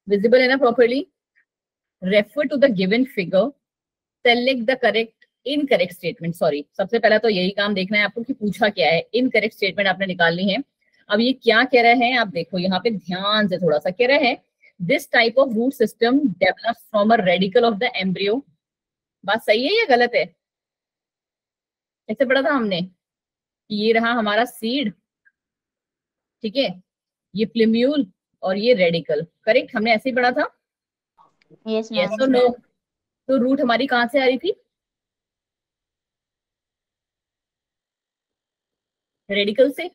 Visible है ना properly? Refer to the given figure, select the correct incorrect statement. Sorry, सबसे पहला तो यही काम देखना है आपको कि पूछा क्या है। इनकरेक्ट स्टेटमेंट आपने निकालनी है। अब ये क्या कह रहे हैं आप देखो यहाँ पे ध्यान से, थोड़ा सा कह रहे हैं this type of root system develops from a radicle of the embryo. बात सही है या गलत है? ऐसे पढ़ा था हमने कि ये रहा हमारा सीड, ठीक है, ये प्लिम्यूल और ये रेडिकल, करेक्ट? हमने ऐसे ही पढ़ा था। Yes yes ma'am. और नो? तो रूट हमारी कहाँ से आ रही थी? रेडिकल से।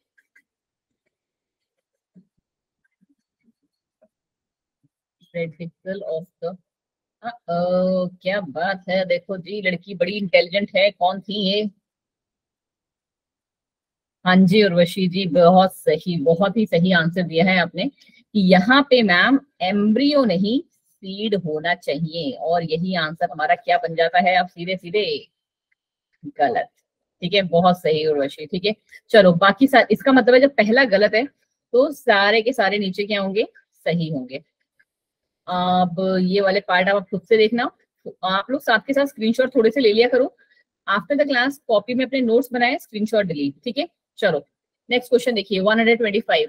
रेडिकल ऑफ द, क्या बात है, देखो जी लड़की बड़ी इंटेलिजेंट है। कौन थी ये? हाँ जी उर्वशी जी, बहुत सही, बहुत ही सही आंसर दिया है आपने कि यहाँ पे मैम एम्ब्रियो नहीं सीड होना चाहिए। और यही आंसर हमारा क्या बन जाता है अब सीधे सीधे? गलत। ठीक है, बहुत सही उर्वशी। ठीक है, चलो बाकी इसका मतलब है जब पहला गलत है तो सारे के सारे नीचे क्या होंगे? सही होंगे। अब ये वाले पार्ट आप खुद से देखना। तो आप लोग साथ के साथ स्क्रीनशॉट थोड़े से ले लिया करो। आफ्टर द क्लास कॉपी में अपने नोट्स बनाए, स्क्रीनशॉट डिलीट। ठीक है, चलो नेक्स्ट क्वेश्चन देखिए 125।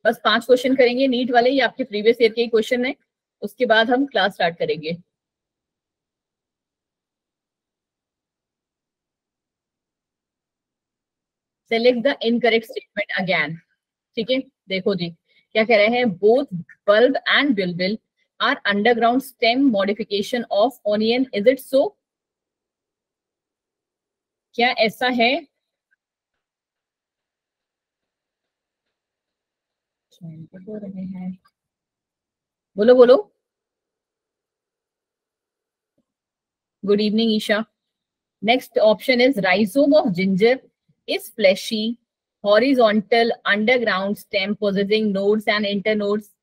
बस 5 क्वेश्चन करेंगे नीट वाले, ये आपके प्रीवियस ईयर के ही क्वेश्चन है। उसके बाद हम क्लास स्टार्ट करेंगे। Select the incorrect statement again. ठीक है, देखो जी क्या कह रहे हैं, both bulb and bulbil are underground stem modification of onion, is it so? क्या ऐसा है? हो रहे हैं, बोलो बोलो। Good evening Isha. Next option is rhizome of ginger is fleshy horizontal underground stem possessing nodes and internodes.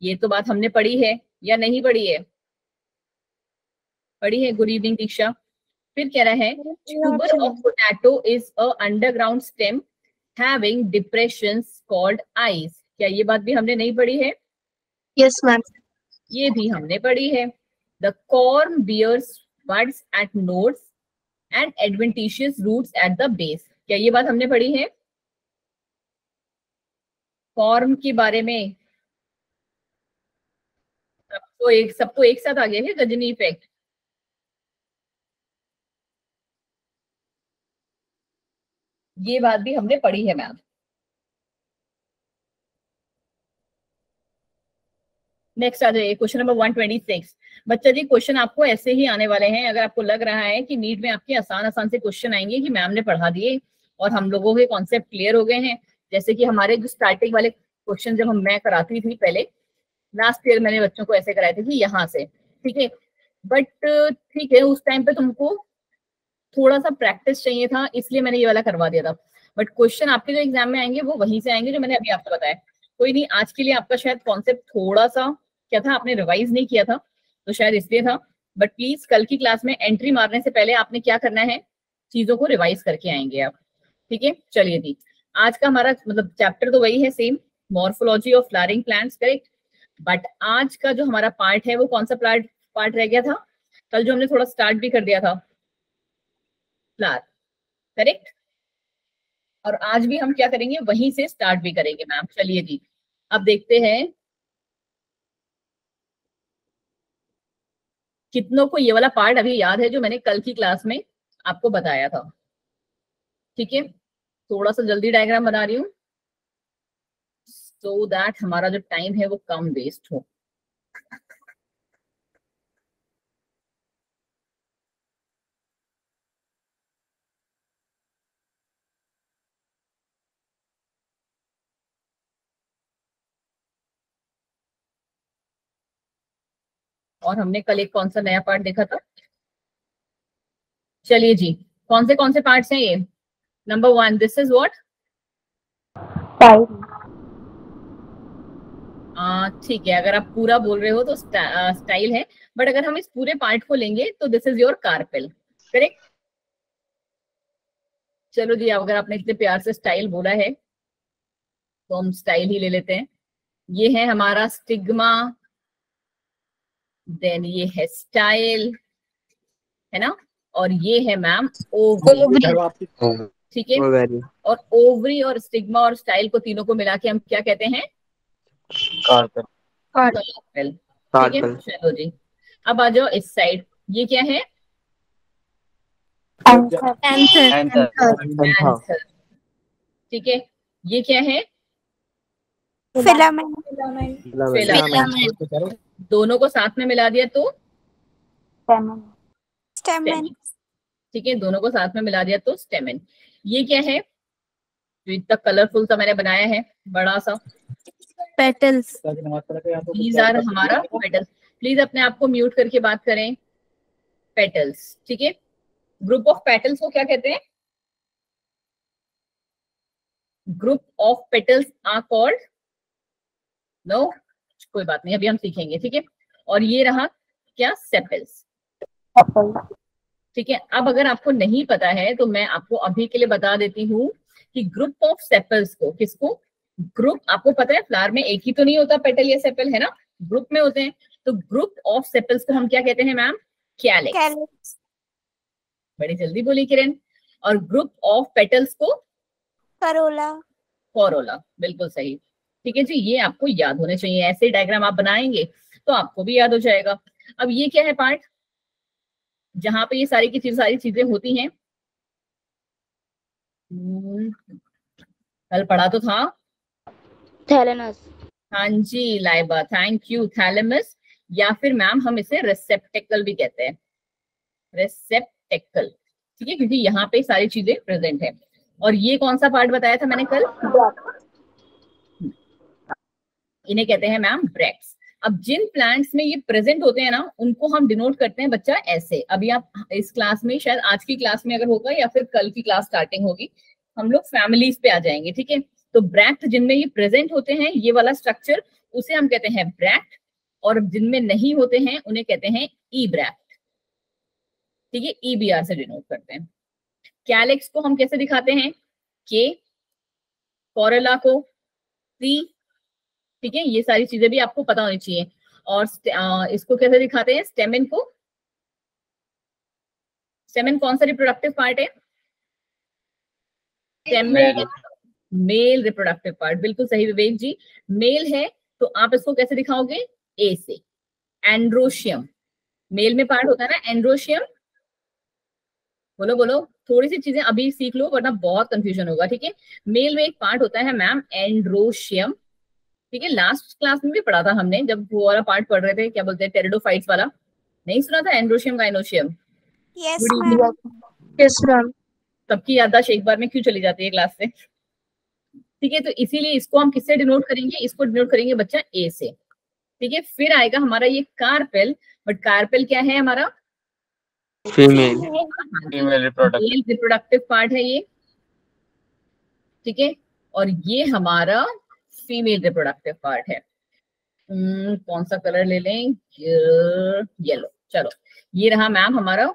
ये तो बात हमने पढ़ी है या नहीं पढ़ी है? पढ़ी है। Good evening Diksha. फिर कह रहा है tuber of potato is a underground stem having depressions called eyes. क्या ये बात भी हमने नहीं पढ़ी है? Yes ma'am. ये भी हमने पढ़ी है। The corn bears buds at nodes and adventitious roots at the base. क्या ये बात हमने पढ़ी है? कॉर्न के बारे में सबको एक साथ आ गया है गजनी इफेक्ट। ये बात भी हमने पढ़ी है मैम। नेक्स्ट आ जाइए क्वेश्चन नंबर 126। बच्चा जी क्वेश्चन आपको ऐसे ही आने वाले हैं। अगर आपको लग रहा है कि नीट में आपके आसान आसान से क्वेश्चन आएंगे कि मैम ने पढ़ा दिए और हम लोगों के कॉन्सेप्ट क्लियर हो गए हैं, जैसे कि हमारे जो स्टार्टिंग वाले क्वेश्चन जब मैं कराती थी पहले, लास्ट ईयर मैंने बच्चों को ऐसे कराए थे कि यहाँ से, ठीक है। बट ठीक है, उस टाइम पे तुमको थोड़ा सा प्रैक्टिस चाहिए था, इसलिए मैंने ये वाला करवा दिया था। बट क्वेश्चन आपके जो एग्जाम में आएंगे वो वहीं से आएंगे जो मैंने अभी आपको बताया। कोई नहीं, आज के लिए आपका शायद कॉन्सेप्ट थोड़ा सा क्या था, आपने रिवाइज नहीं किया था तो शायद इसलिए था। बट प्लीज कल की क्लास में एंट्री मारने से पहले आपने क्या करना है, चीजों को रिवाइज करके आएंगे आप। ठीक है, चलिए जी। आज का हमारा मतलब चैप्टर तो वही है same, morphology of flowering plants, correct. But आज का जो हमारा पार्ट है वो कौन सा पार्ट पार्ट रह गया था? कल जो हमने थोड़ा स्टार्ट भी कर दिया था, फ्लावर, करेक्ट। और आज भी हम क्या करेंगे, वहीं से स्टार्ट भी करेंगे मैम। चलिए जी, अब देखते हैं कितनों को ये वाला पार्ट अभी याद है जो मैंने कल की क्लास में आपको बताया था। ठीक है, थोड़ा सा जल्दी डायग्राम बना रही हूँ सो दैट हमारा जो टाइम है वो कम वेस्ट हो। और हमने कल एक कौन सा नया पार्ट देखा था? चलिए जी, कौन से पार्ट्स हैं ये? Number 1, this is what? ठीक है, अगर आप पूरा बोल रहे हो तो स्टाइल है। बट अगर हम इस पूरे पार्ट को लेंगे तो this is your carpel, correct. चलो जी, अगर आपने इतने प्यार से स्टाइल बोला है तो हम स्टाइल ही ले लेते हैं। ये है हमारा स्टिग्मा, देन ये है स्टाइल, है ना, और ये है मैम ओवरी, ठीक है। और ओवरी और स्टिग्मा और स्टाइल को तीनों को मिला के हम क्या कहते हैं? कार्पेल। ठीक है, चलो जी अब आ जाओ इस साइड। ये क्या है? एंथर। ठीक है, ये क्या है? फिलामेंट। दोनों को साथ में मिला दिया तो स्टेमन। ठीक है, दोनों को साथ में मिला दिया तो स्टेमन। ये क्या है जो इतना कलरफुल सा मैंने बनाया है, बड़ा सा? पेटल्स। दीज आर हमारा पेटल्स। प्लीज अपने आप को म्यूट करके बात करें। पेटल्स, ठीक है। ग्रुप ऑफ पेटल्स को क्या कहते हैं? Group of petals are called, no, कोई बात नहीं, अभी हम सीखेंगे, ठीक है। और ये रहा क्या? सेपल्स, ठीक है। अब अगर आपको नहीं पता है तो मैं आपको अभी के लिए बता देती हूँ कि ग्रुप ऑफ सेपल्स को, किसको? ग्रुप, आपको पता है फ्लावर में एक ही तो नहीं होता पेटल या सेपल, है ना, ग्रुप में होते हैं। तो ग्रुप ऑफ सेपल्स को हम क्या कहते हैं मैम? कैलिक्स। बड़ी जल्दी बोली किरण। और ग्रुप ऑफ पेटल्स को? करोला। कोरोला, बिल्कुल सही। ठीक है जी, ये आपको याद होने चाहिए, ऐसे डायग्राम आप बनाएंगे तो आपको भी याद हो जाएगा। अब ये क्या है पार्ट जहां पे ये सारी चीजें होती हैं? कल पढ़ा तो था। थैलेमस। हाँ जी लाइबा, थैंक यू, थैलेमस, या फिर मैम हम इसे रिसेप्टेकल भी कहते हैं, रिसेप्टेकल, ठीक है, क्योंकि यहाँ पे सारी चीजें प्रेजेंट है। और ये कौन सा पार्ट बताया था मैंने कल? इन्हें कहते हैं मैम ब्रैक्ट्स। अब जिन प्लांट्स में ये प्रेजेंट होते हैं ना, उनको हम डिनोट करते हैं बच्चा ऐसे। अभी आप इस क्लास में, शायद आज की क्लास में अगर होगा या फिर कल की क्लास स्टार्टिंग होगी, हम लोग फैमिलीज पे आ जाएंगे, ठीक है। तो ब्रैक्ट जिनमें ये प्रेजेंट होते हैं, ये वाला स्ट्रक्चर, उसे हम कहते हैं ब्रैक्ट, और जिनमें नहीं होते हैं उन्हें कहते हैं ई ब्रैक्ट, ठीक है, EBR से डिनोट करते हैं। कैलिक्स को हम कैसे दिखाते हैं? के, कोरोला को सी, ठीक है, ये सारी चीजें भी आपको पता होनी चाहिए। और इसको कैसे दिखाते हैं? स्टेमन को, स्टेमन कौन सा रिप्रोडक्टिव पार्ट है? स्टेमन मेल रिप्रोडक्टिव पार्ट, बिल्कुल सही विवेक जी, मेल है। तो आप इसको कैसे दिखाओगे? ए से। एंड्रोशियम, मेल में पार्ट होता है ना एंड्रोशियम, बोलो बोलो, थोड़ी सी चीजें अभी सीख लो वरना बहुत कंफ्यूजन होगा, ठीक है। मेल में एक पार्ट होता है मैम एंड्रोशियम, ठीक है, लास्ट क्लास में भी पढ़ा था हमने, जब वो वाला पार्ट पढ़ रहे थे, क्या बोलते हैं, टेरिडोफाइट्स वाला, नहीं सुना था androecium gynoecium? Yes ma'am. Yes ma'am. सबकी याददाश्त एक बार में क्यों चली जाती है क्लास से? ठीक है, तो इसीलिए इसको हम किससे डिनोट करेंगे? इसको डिनोट करेंगे बच्चा ए से, ठीक है। फिर आएगा हमारा ये कार्पेल, बट कार्पेल क्या है हमारा? फीमेल रिप्रोडक्टिव पार्ट है ये, ठीक है। और ये हमारा फीमेल रिप्रोडक्टिव पार्ट है। कौन सा कलर ले लें? येलो, चलो। ये रहा मैम हमारा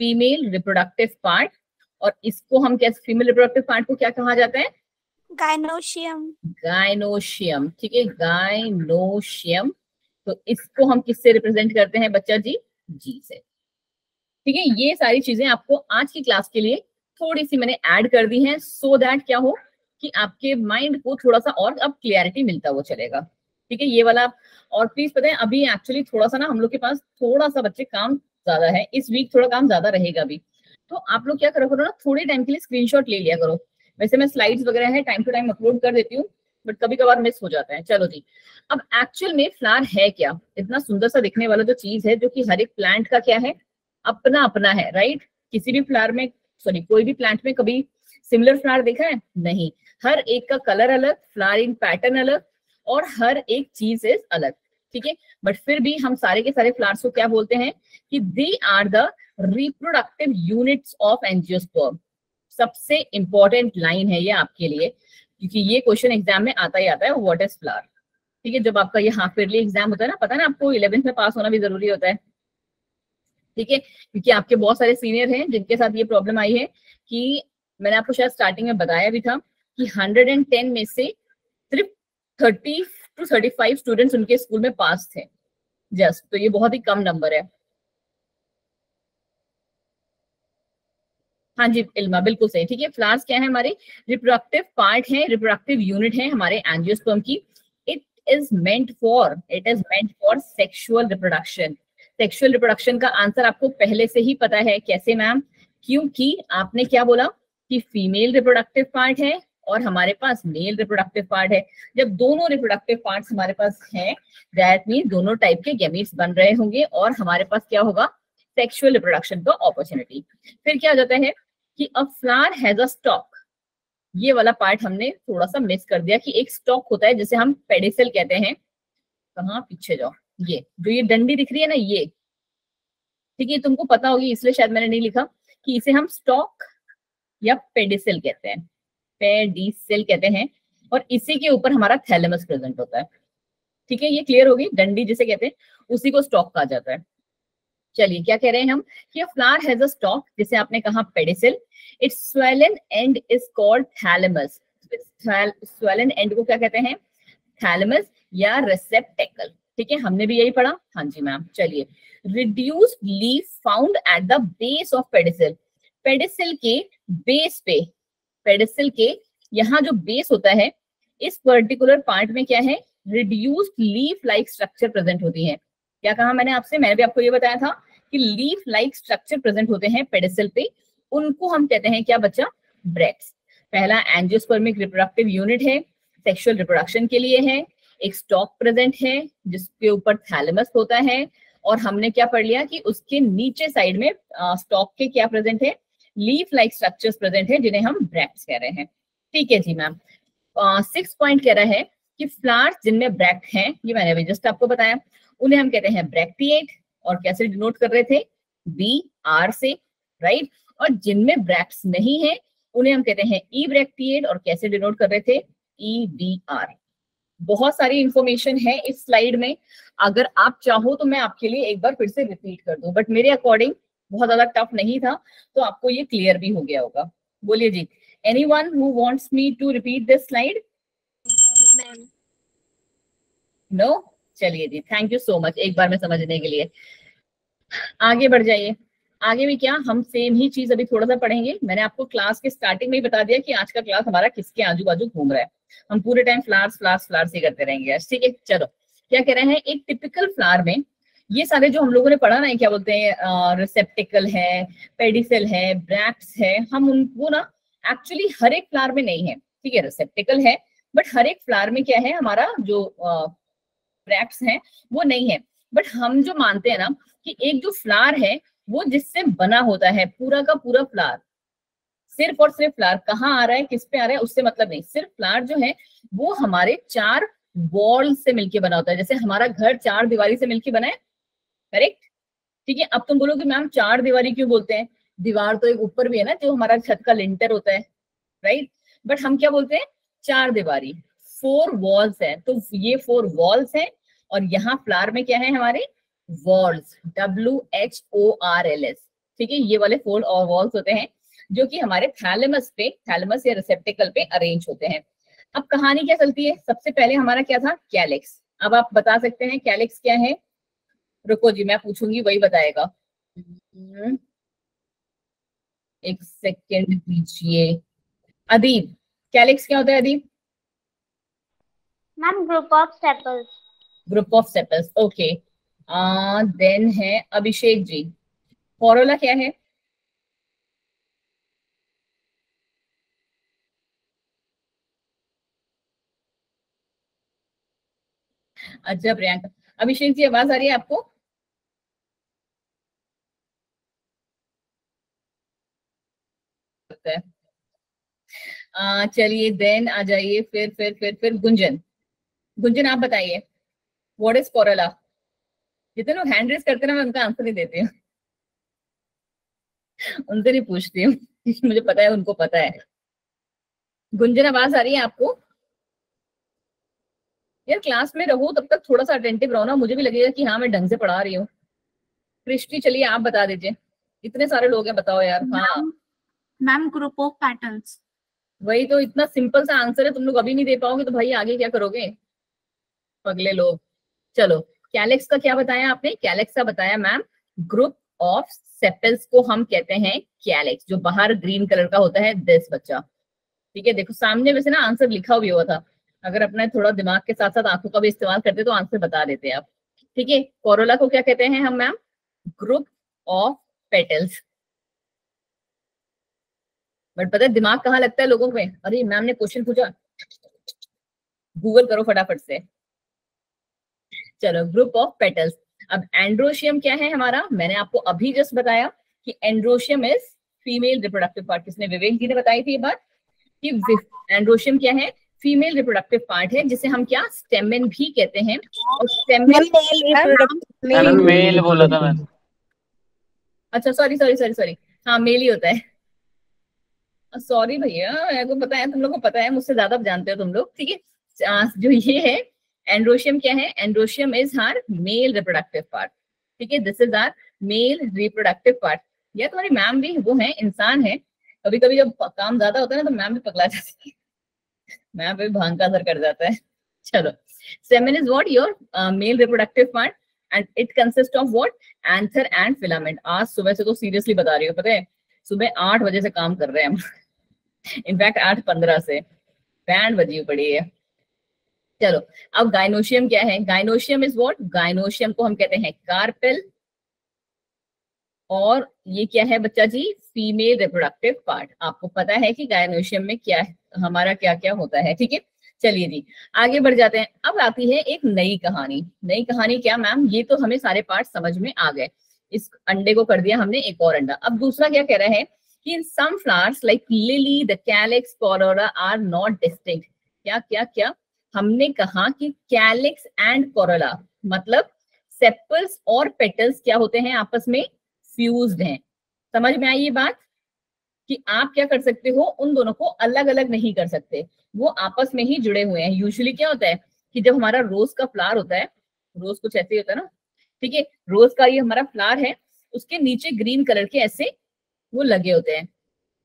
फीमेल रिप्रोडक्टिव पार्ट। और इसको हम कैसे, फीमेल रिप्रोडक्टिव पार्ट को क्या कहा जाता है? गाइनोशियम। गाइनोशियम, ठीक है, गाइनोशियम। तो इसको हम किससे रिप्रेजेंट करते हैं बच्चा जी? जी से, ठीक है। ये सारी चीजें आपको आज की क्लास के लिए थोड़ी सी मैंने ऐड कर दी हैं, सो दैट क्या हो कि आपके माइंड को थोड़ा सा और अब क्लियरिटी मिलता वो चलेगा, ठीक है, ये वाला। और प्लीज पता है अभी एक्चुअली थोड़ा सा ना हम लोग के पास थोड़ा सा बच्चे काम ज्यादा है, इस वीक थोड़ा काम ज्यादा रहेगा अभी, तो आप लोग क्या करो ना, थोड़े टाइम के लिए स्क्रीनशॉट ले लिया करो। वैसे मैं स्लाइड्स वगैरह है टाइम टू टाइम अपलोड कर देती हूँ, बट कभी कभार मिस हो जाता है। चलो जी, अब एक्चुअल में फ्लावर है क्या? इतना सुंदर सा दिखने वाला जो चीज है, जो कि हर एक प्लांट का क्या है, अपना अपना है, राइट। किसी भी फ्लावर में, सॉरी, कोई भी प्लांट में कभी सिमिलर फ्लावर देखा है? नहीं, हर एक का कलर अलग, फ्लावरिंग पैटर्न अलग, और हर एक चीज इज अलग, ठीक है। बट फिर भी हम सारे के सारे फ्लावर्स को क्या बोलते हैं कि they are the reproductive units of angiosperm. सबसे इंपॉर्टेंट लाइन है ये आपके लिए, क्योंकि ये क्वेश्चन एग्जाम में आता ही आता है, व्हाट इज फ्लावर, ठीक है। जब आपका ये हाफ ईयरली एग्जाम होता है ना, पता है ना आपको 11th में पास होना भी जरूरी होता है, ठीक है, क्योंकि आपके बहुत सारे सीनियर हैं जिनके साथ ये प्रॉब्लम आई है कि मैंने आपको शायद स्टार्टिंग में बताया भी था कि 110 में से सिर्फ 30 to 35 स्टूडेंट्स उनके स्कूल में पास थे जस्ट, तो ये बहुत ही कम नंबर है। हाँ जी इल्मा बिल्कुल सही, ठीक है। फ्लावर्स क्या है हमारे रिप्रोडक्टिव पार्ट है, रिप्रोडक्टिव यूनिट है हमारे एंजियोस्पर्म की। It is meant for sexual reproduction. Sexual reproduction का आंसर आपको पहले से ही पता है। कैसे मैम? क्योंकि आपने क्या बोला कि फीमेल रिप्रोडक्टिव पार्ट है और हमारे पास मेल रिप्रोडक्टिव पार्ट है। जब दोनों रिप्रोडक्टिव पार्ट्स हमारे पास हैं, दैट मीन दोनों टाइप के गैमीट्स बन रहे होंगे और हमारे पास क्या होगा, सेक्सुअल रिप्रोडक्शन का अपॉर्चुनिटी। फिर क्या हो जाता है कि a flower has a stock. ये वाला पार्ट हमने थोड़ा सा मिस कर दिया कि एक स्टॉक होता है जिसे हम पेडिसल कहते हैं। कहाँ पीछे जाओ, ये जो ये डंडी दिख रही है ना, ये ठीक है, तुमको पता होगी इसलिए शायद मैंने नहीं लिखा कि इसे हम स्टॉक या पेडिसल कहते हैं, पेडिसल कहते हैं। और इसी के ऊपर हमारा थैलेमस प्रेजेंट होता है। ठीक है, ये क्लियर होगी। डंडी जिसे कहते हैं उसी को स्टॉक कहा जाता है। चलिए क्या कह रहे हैं हम कि फ्लावर हैज अ स्टॉक, जिसे आपने कहा pedicel. It's swollen and is called thalamus. Swollen and को क्या कहते हैं? थैलेमस या रिसेप्टेकल। ठीक है, हमने भी यही पढ़ा। हाँ जी मैम। चलिए, reduced leaf found at the base of pedicel. Pedicel के बेस पे, पेडिसल के यहाँ जो बेस होता है, इस पर्टिकुलर पार्ट में क्या है, reduced leaf like structure present होती है। क्या कहा मैंने आपसे? मैंने भी आपको ये बताया था कि लीफ लाइक स्ट्रक्चर प्रेजेंट होते हैं पेडिसल पे। उनको हम कहते हैं क्या बच्चा? ब्रैक्ट्स। पहला एंजियोस्पर्मिक रिप्रोडक्टिव यूनिट है, सेक्सुअल रिप्रोडक्शन के लिए है। एक स्टॉक प्रेजेंट है जिसके ऊपर थैलेमस होता है। और हमने क्या पढ़ लिया कि उसके नीचे साइड में स्टॉक के क्या प्रेजेंट है? लीफ लाइक स्ट्रक्चर्स प्रेजेंट है, जिन्हें हम ब्रैक्ट्स कह रहे हैं। ठीक है जी मैम। 6 पॉइंट कह रहा है कि फ्लावर्स जिनमें ब्रैक्ट हैं, ये मैंने अभी जस्ट आपको बताया, उन्हें हम कहते हैं ब्रैक्टिएट। और कैसे डिनोट कर रहे थे? BR से, राइट। और जिनमें ब्रैक्ट्स नहीं है उन्हें हम कहते हैं ई ब्रैक्टिएट। और कैसे डिनोट कर रहे थे? EBR। बहुत सारी इंफॉर्मेशन है इस स्लाइड में, अगर आप चाहो तो मैं आपके लिए एक बार फिर से रिपीट कर दूं, बट मेरे अकॉर्डिंग बहुत ज्यादा टफ नहीं था, तो आपको ये क्लियर भी हो गया होगा। बोलिए जी, anyone who wants me to repeat this slide? No? चलिए जी, थैंक यू सो मच एक बार में समझने के लिए। आगे बढ़ जाइए। आगे भी क्या, हम सेम ही चीज अभी थोड़ा सा पढ़ेंगे। मैंने आपको क्लास के स्टार्टिंग में ही बता दिया कि आज का क्लास हमारा किसके आजू बाजू घूम रहा है। हम पूरे टाइम फ्लावर्स फ्लावर्स फ्लावर्स ही करते रहेंगे आज, ठीक है। चलो, क्या कह रहे हैं, एक टिपिकल फ्लावर में ये सारे जो हम लोगों ने पढ़ा ना, क्या बोलते हैं, रिसेप्टिकल है, पेडिसल है, ब्रैक्ट्स है, हम उनको ना एक्चुअली हर एक फ्लावर में नहीं है। ठीक है, रिसेप्टिकल है बट हर एक फ्लावर में क्या है, हमारा जो ब्रैक्ट्स हैं वो नहीं है। बट हम जो मानते हैं ना कि एक जो फ्लावर है वो जिससे बना होता है, पूरा का पूरा फ्लावर, सिर्फ और सिर्फ फ्लावर कहाँ आ रहा है, किस पे आ रहा है, उससे मतलब नहीं। सिर्फ फ्लावर जो है वो हमारे 4 वॉल से मिलके बना होता है। जैसे हमारा घर 4 दीवारी से मिलके बना है, करेक्ट? ठीक है। अब तुम बोलोगे मैम 4 दीवारी क्यों बोलते हैं? दीवार तो एक ऊपर भी है ना, जो हमारा छत का लिंटर होता है, राइट। बट हम क्या बोलते हैं? 4 दीवारी, 4 वॉल्स है। तो ये 4 वॉल्स है और यहाँ फ्लावर में क्या है हमारे? Walls, WHORLS। ठीक है, ये वाले 4 वॉल्स होते हैं जो कि हमारे थैलेमस पे, थैलेमस या रिसेप्टिकल पे अरेंज होते हैं। अब कहानी क्या चलती है? सबसे पहले हमारा क्या था? कैलिक्स। अब आप बता सकते हैं कैलिक्स क्या है? रुको जी, मैं पूछूंगी वही बताएगा। एक सेकेंड दीजिए। अदीब, कैलिक्स क्या होता है Adeeb? Ma'am group of sepals. Group of sepals, okay. Then है अभिषेक जी, कोरोला क्या है? अच्छा प्रियंका। अभिषेक जी, आवाज आ रही है आपको? चलिए देन आ जाइए। फिर गुंजन। गुंजन आप बताइए, व्हाट इज कोरोला? जितने लोग हैंड रेस करते ना, मैं उनका आंसर नहीं देती हूँ। उनसे नहीं पूछती हूँ मुझे पता है, उनको पता है। गुंजन, आवाज आ रही है आपको? यार क्लास में रहो तब तक, थोड़ा सा अटेंटिव रहो ना, मुझे भी लगेगा कि हाँ मैं ढंग से पढ़ा रही हूँ। कृष्टि, चलिए आप बता दीजिए, इतने सारे लोग हैं, बताओ यार। हाँ मैम, ग्रुप ऑफ पेटल्स। वही तो, इतना सिंपल सा आंसर है, तुम लोग अभी नहीं दे पाओगे तो भाई आगे क्या करोगे अगले लोग। चलो, कैलेक्स का क्या बताया आपने? कैलेक्स का बताया मैम, ग्रुप ऑफ सेपल्स को हम कहते हैं कैलेक्स, जो बाहर ग्रीन कलर का होता है दिस बच्चा। ठीक है, देखो सामने वैसे ना आंसर लिखा भी हुआ था, अगर अपना थोड़ा दिमाग के साथ साथ आंखों का भी इस्तेमाल करते तो आंसर बता देते आप। ठीक है, कोरोला को क्या कहते हैं हम ma'am? Group of petals. But पता है दिमाग कहाँ लगता है लोगों में? अरे मैम ने क्वेश्चन पूछा, गूगल करो फटाफट से। चलो, ग्रुप ऑफ पेटल्स। अब एंड्रोशियम क्या है हमारा? मैंने आपको अभी जस्ट बताया कि androecium is female reproductive part. किसने? विवेक जी ने बताई थी ये बात कि एंड्रोशियम क्या है? फीमेल रिप्रोडक्टिव पार्ट है, जिसे हम क्या स्टेमेन भी कहते हैं। और स्टेमेन मेल बोला था मैंने। अच्छा सॉरी सॉरी सॉरी सॉरी, हाँ मेल ही होता है। सॉरी भैया, मेरे को पता है, तुम लोग को पता है, मुझसे ज्यादा जानते हो तुम लोग। ठीक है, जो ये है एंड्रोशियम क्या है? Androecium is her male reproductive part. ठीक है, this is our male reproductive part. या तुम्हारी मैम भी वो है, इंसान है, कभी कभी जब काम ज्यादा होता है ना तो मैम भी पगला जाती है, मैम भी भांग का असर कर जाता है। चलो, semen is what? Your male reproductive part and it consists of what? Anther and filament। आज सुबह से तो सीरियसली बता रही हूँ, पता है सुबह 8 बजे से काम कर रहे हैं हम, इनफैक्ट 8:15 से बैंड बजी पड़ी है। चलो, अब गाइनोशियम क्या है? Gynoecium is what? गाइनोशियम को हम कहते हैं कार्पेल, और ये क्या है बच्चा जी? Female reproductive part. आपको पता है कि गाइनोशियम में क्या है, हमारा क्या क्या होता है। ठीक है, चलिए जी आगे बढ़ जाते हैं। अब आती है एक नई कहानी। नई कहानी क्या मैम? ये तो हमें सारे पार्ट समझ में आ गए, इस अंडे को कर दिया हमने एक और अंडा। अब दूसरा क्या कह रहा है कि in some flowers like lily the calyx corolla are not distinct. क्या क्या क्या? हमने कहा कि कैलिक्स एंड कोरोला मतलब सेपल्स और पेटल्स क्या होते हैं? आपस में फ्यूज्ड हैं। समझ में आई ये बात कि आप क्या कर सकते हो, उन दोनों को अलग अलग नहीं कर सकते, वो आपस में ही जुड़े हुए हैं। यूजुअली क्या होता है कि जब हमारा रोज का फ्लावर होता है, रोज कुछ ऐसे ही होता है ना, ठीक है, रोज का ये हमारा फ्लावर है, उसके नीचे ग्रीन कलर के ऐसे वो लगे होते हैं,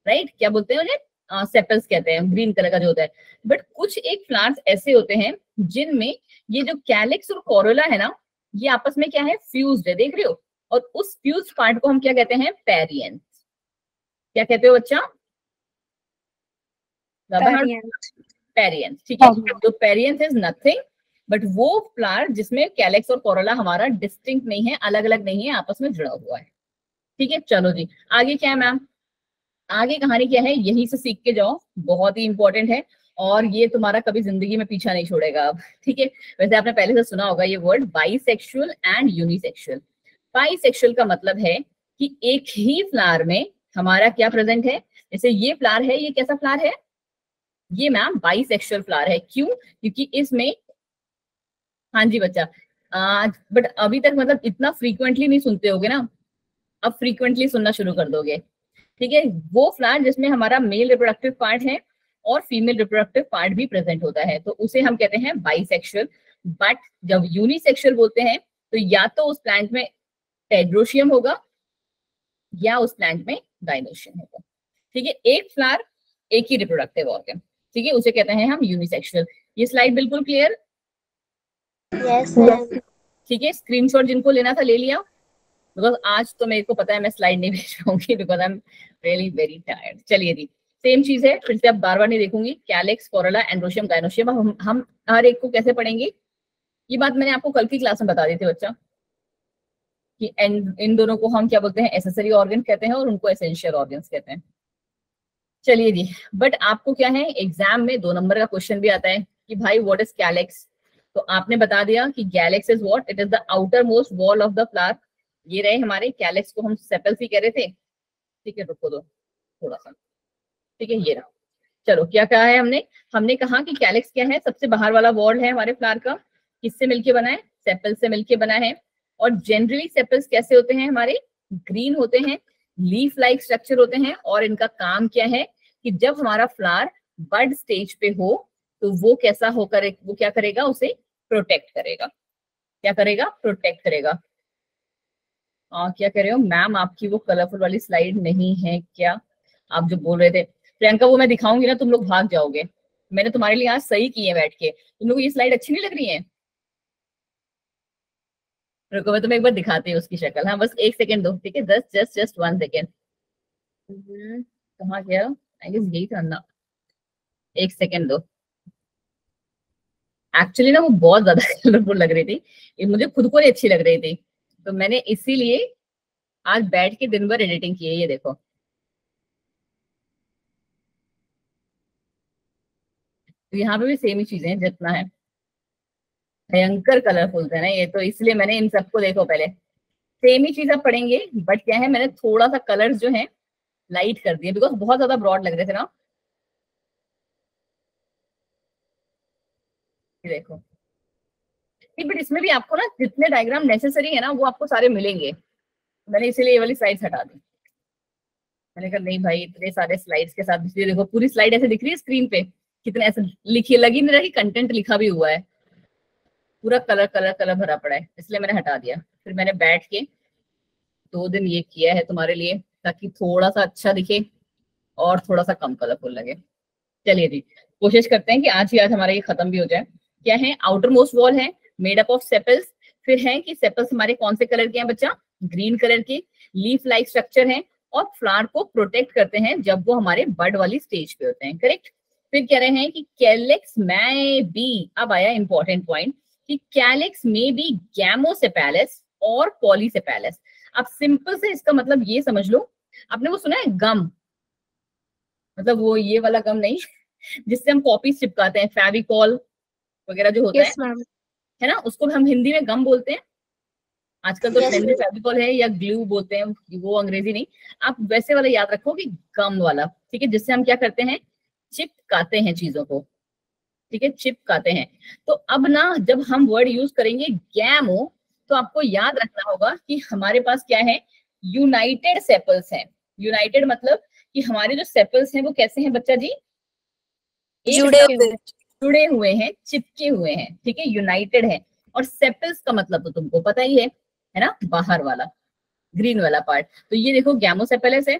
राइट? क्या बोलते हैं उन्हें? सेपल्स कहते हैं, ग्रीन कलर का जो होता है। बट कुछ एक फ्लावर्स ऐसे होते हैं जिनमें ये जो कैलिक्स और कोरोला है ना, ये आपस में क्या है? फ्यूज्ड है, देख रहे हो? और उस फ्यूज पार्ट को हम क्या कहते हैं? पेरियंस। क्या कहते हो बच्चा? पेरियंस। ठीक है, तो पेरियंस इज नथिंग बट वो फ्लावर जिसमें कैलेक्स और कोरोला हमारा डिस्टिंक्ट नहीं है, अलग अलग नहीं है, आपस में जुड़ा हुआ है। ठीक है, चलो जी आगे क्या है मैम? आगे कहानी क्या है? यहीं से सीख के जाओ, बहुत ही इंपॉर्टेंट है और ये तुम्हारा कभी जिंदगी में पीछा नहीं छोड़ेगा अब। ठीक है, वैसे आपने पहले से सुना होगा ये word bisexual and unisexual. Bisexual का मतलब है कि एक ही फ्लावर में हमारा क्या प्रेजेंट है? जैसे ये फ्लावर है, ये कैसा फ्लावर है? ये मैम बाइसेक्सुअल फ्लावर है। क्यों? क्योंकि इसमें, हाँ जी बच्चा, बट अभी तक मतलब इतना फ्रीक्वेंटली नहीं सुनते होगे ना, अब फ्रीक्वेंटली सुनना शुरू कर दोगे। ठीक है, वो फ्लावर जिसमें हमारा मेल रिप्रोडक्टिव पार्ट है और फीमेल रिप्रोडक्टिव पार्ट भी प्रेजेंट होता है, तो उसे हम कहते हैं बाइसेक्सुअल। बट जब यूनिसेक्सुअल बोलते हैं तो या तो उस प्लांट में टेड्रोशियम होगा या उस प्लांट में गाइनोशियम होगा। ठीक है, एक फ्लावर एक ही रिप्रोडक्टिव ऑर्गन, ठीक है, उसे कहते हैं हम यूनिसेक्सुअल। ये स्लाइड बिल्कुल क्लियर? यस। ठीक है, स्क्रीनशॉट जिनको लेना था ले लिया, बिकॉज आज तो मेरे को पता है मैं स्लाइड नहीं भेज पाऊंगी because I am really very tired. चलिए जी, सेम चीज है, फिर से अब बार बार नहीं देखूंगी। कैलेक्स, कोरोला, एंड्रोशियम, गाइनोशियम, हम हर एक को कैसे पढ़ेंगे? ये बात मैंने आपको कल की क्लास में बता दी थी बच्चा कि इन दोनों को हम क्या बोलते हैं? एसेसरी ऑर्गन कहते हैं और उनको एसेंशियल ऑर्गन्स कहते हैं। चलिए जी, बट आपको क्या है एग्जाम में 2 नंबर का क्वेश्चन भी आता है कि भाई व्हाट इज कैलेक्स? तो आपने बता दिया कि calyx is what? It is the outer most wall of the flower. ये रहे हमारे कैलेक्स को हम सेपल्स ही कह रहे थे। ठीक है, रुको दो थोड़ा सा। ठीक है, ये रहा। चलो, क्या कहा है हमने? हमने कहा कि कैलेक्स क्या है? सबसे बाहर वाला वॉल है हमारे फ्लावर का। किससे मिलके बना है? सेपल्स से मिलके बना है। और जनरली सेपल्स कैसे होते हैं हमारे? ग्रीन होते हैं, लीफ लाइक स्ट्रक्चर होते हैं। और इनका काम क्या है कि जब हमारा फ्लावर बड स्टेज पे हो तो वो कैसा होकर, वो क्या करेगा? उसे प्रोटेक्ट करेगा। क्या करेगा? प्रोटेक्ट करेगा। क्या कह रहे हो मैम? आपकी वो कलरफुल वाली स्लाइड नहीं है क्या, आप जो बोल रहे थे? प्रियंका वो मैं दिखाऊंगी ना, तुम लोग भाग जाओगे। मैंने तुम्हारे लिए आज सही की है बैठ के। तुम लोग को ये स्लाइड अच्छी नहीं लग रही है? रुको मैं तुम्हें एक बार दिखाती हूँ उसकी शक्ल। हाँ बस 1 सेकेंड दो, ठीक है, जस्ट जस्ट जस्ट 1 सेकेंड। कहाँ गया? आई गेस यही था ना। 1 सेकेंड दो। एक्चुअली ना वो बहुत ज्यादा कलरफुल लग रही थी, ये मुझे खुद को नहीं अच्छी लग रही थी, तो मैंने इसीलिए आज बैठ के दिन भर एडिटिंग की है। ये देखो, तो यहाँ पे भी सेम ही चीजें हैं जितना है। भयंकर कलरफुल थे ना ये, तो इसलिए मैंने इन सबको, देखो पहले सेम ही चीज आप पढ़ेंगे, बट क्या है मैंने थोड़ा सा कलर्स जो है लाइट कर दिए, बिकॉज बहुत ज्यादा ब्रॉड लग रहे थे ना। ये देखो, बट इसमें भी आपको ना जितने डायग्राम नेसेसरी है ना वो आपको सारे मिलेंगे। मैंने इसीलिए ये वाली स्लाइड्स हटा दी। मैंने कहा नहीं भाई, इतने सारे स्लाइड्स के साथ ये देखो पूरी स्लाइड ऐसे दिख रही है स्क्रीन पे, कितने ऐसे लिखी लगी नहीं रही, कंटेंट लिखा भी हुआ है, पूरा कलर कलर कलर भरा पड़ा है, इसलिए मैंने हटा दिया। फिर मैंने बैठ के 2 दिन ये किया है तुम्हारे लिए, ताकि थोड़ा सा अच्छा दिखे और थोड़ा सा कम कलरफुल लगे। चलिए जी, कोशिश करते हैं कि आज ही आज हमारा ये खत्म भी हो जाए। क्या है, आउटर मोस्ट वॉल है मेड अप ऑफ सेपल्स। फिर है कि सेपल्स हमारे कौन से कलर के हैं बच्चा? ग्रीन कलर के। लीफ लाइक स्ट्रक्चर है और फ्लावर को प्रोटेक्ट करते हैं जब वो हमारे बड वाली स्टेज पे होते हैं, करेक्ट। फिर कह रहे हैं कि कैलिक्स में बी, अब आया इंपॉर्टेंट पॉइंट, कि कैलिक्स में बी गैमोसेपेलस और पॉलीसेपेलस। अब सिंपल से इसका मतलब ये समझ लो, आपने वो सुना है गम, मतलब वो ये वाला गम नहीं जिससे हम कॉपीज चिपकाते हैं, फेविकॉल वगैरह जो होता Yes, ma'am. है ना, उसको हम हिंदी में गम बोलते हैं। आजकल तो Yes, ट्रेंड में फेविकॉल है या ग्लू बोलते हैं, वो अंग्रेजी नहीं। आप वैसे वाला याद रखो कि गम वाला, ठीक है, जिससे हम क्या करते हैं, चिपकाते हैं चीजों को, ठीक है, चिपकाते हैं। तो अब ना जब हम वर्ड यूज करेंगे गैमो, तो आपको याद रखना होगा कि हमारे पास क्या है, यूनाइटेड सेपल्स हैं। यूनाइटेड मतलब कि हमारे जो सेपल्स हैं वो कैसे हैं बच्चा जी? जुड़े हुए हैं, चिपके हुए हैं, ठीक है, यूनाइटेड है। और सेपल्स का मतलब तो तुमको पता ही है ना, बाहर वाला ग्रीन वाला पार्ट। तो ये देखो गैमोसेपेलस है,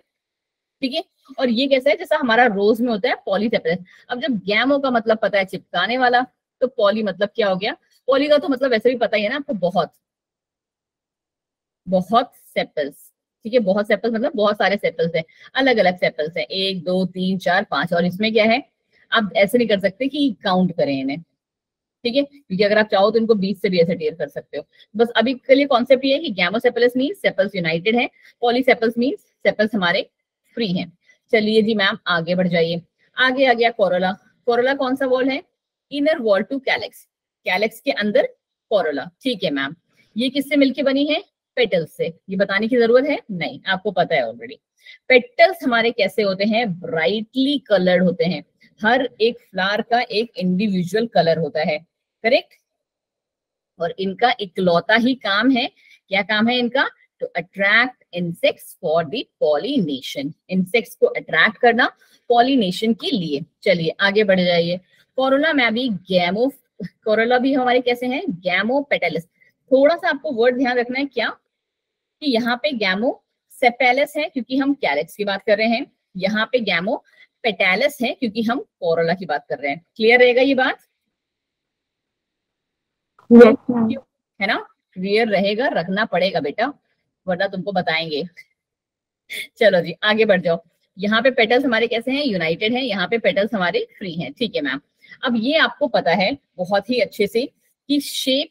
ठीक है। और ये कैसा है, जैसा हमारा रोज में होता है पॉलीसेपेलस। अब जब गैमो का मतलब पता है चिपकाने वाला, तो पॉली मतलब क्या हो गया? पॉली का तो मतलब वैसे भी पता ही है ना आपको, बहुत बहुत सेपल्स, ठीक है। बहुत सेपल्स मतलब बहुत सारे सेपल्स है, अलग अलग सेपल्स है, 1 2 3 4 5। और इसमें क्या है, आप ऐसे नहीं कर सकते कि काउंट करें इन्हें, ठीक है, क्योंकि अगर आप चाहो तो इनको 20 से भी ऐसे टेयर कर सकते हो। बस अभी के लिए कॉन्सेप्ट ये है कि गैमोसेपेलस मींस सेपल्स यूनाइटेड है, पॉलीसेपल्स मींस सेपल्स हमारे फ्री हैं। चलिए जी मैम आगे बढ़ जाइए। आगे आ गया कोरोला। कोरोला कौन सा वॉल है? Inner wall to calyx, calyx के अंदर कोरोला, ठीक है मैम। ये किससे मिलके बनी है? पेटल्स से। ये बताने की जरूरत है नहीं, आपको पता है ऑलरेडी। पेटल्स हमारे कैसे होते हैं? ब्राइटली कलर्ड होते हैं। हर एक फ्लावर का एक इंडिविजुअल कलर होता है, करेक्ट। और इनका इकलौता ही काम है, क्या काम है इनका? To attract insects for the pollination, insects को अट्रैक्ट करना पॉलिनेशन के लिए। चलिए आगे बढ़ जाइए। कोरोला में भी गैमो, कोरोला भी हमारे कैसे हैं? गैमो पेटल्स। थोड़ा सा आपको वर्ड ध्यान रखना है क्या, कि यहाँ पे गैमो सेपेलस है क्योंकि हम कैलेक्स की बात कर रहे हैं, यहाँ पे गैमो पेटैलस है क्योंकि हम कोरोला की बात कर रहे हैं। क्लियर रहेगा ये बात? Yes, ma'am. है ना, क्लियर रहेगा, रखना पड़ेगा बेटा, वरना तुमको बताएंगे। चलो जी आगे बढ़ जाओ। यहाँ पे पेटल्स हमारे कैसे हैं? यूनाइटेड है, यहाँ पे पेटल्स हमारे फ्री हैं, ठीक है मैम। अब ये आपको पता है बहुत ही अच्छे से कि शेप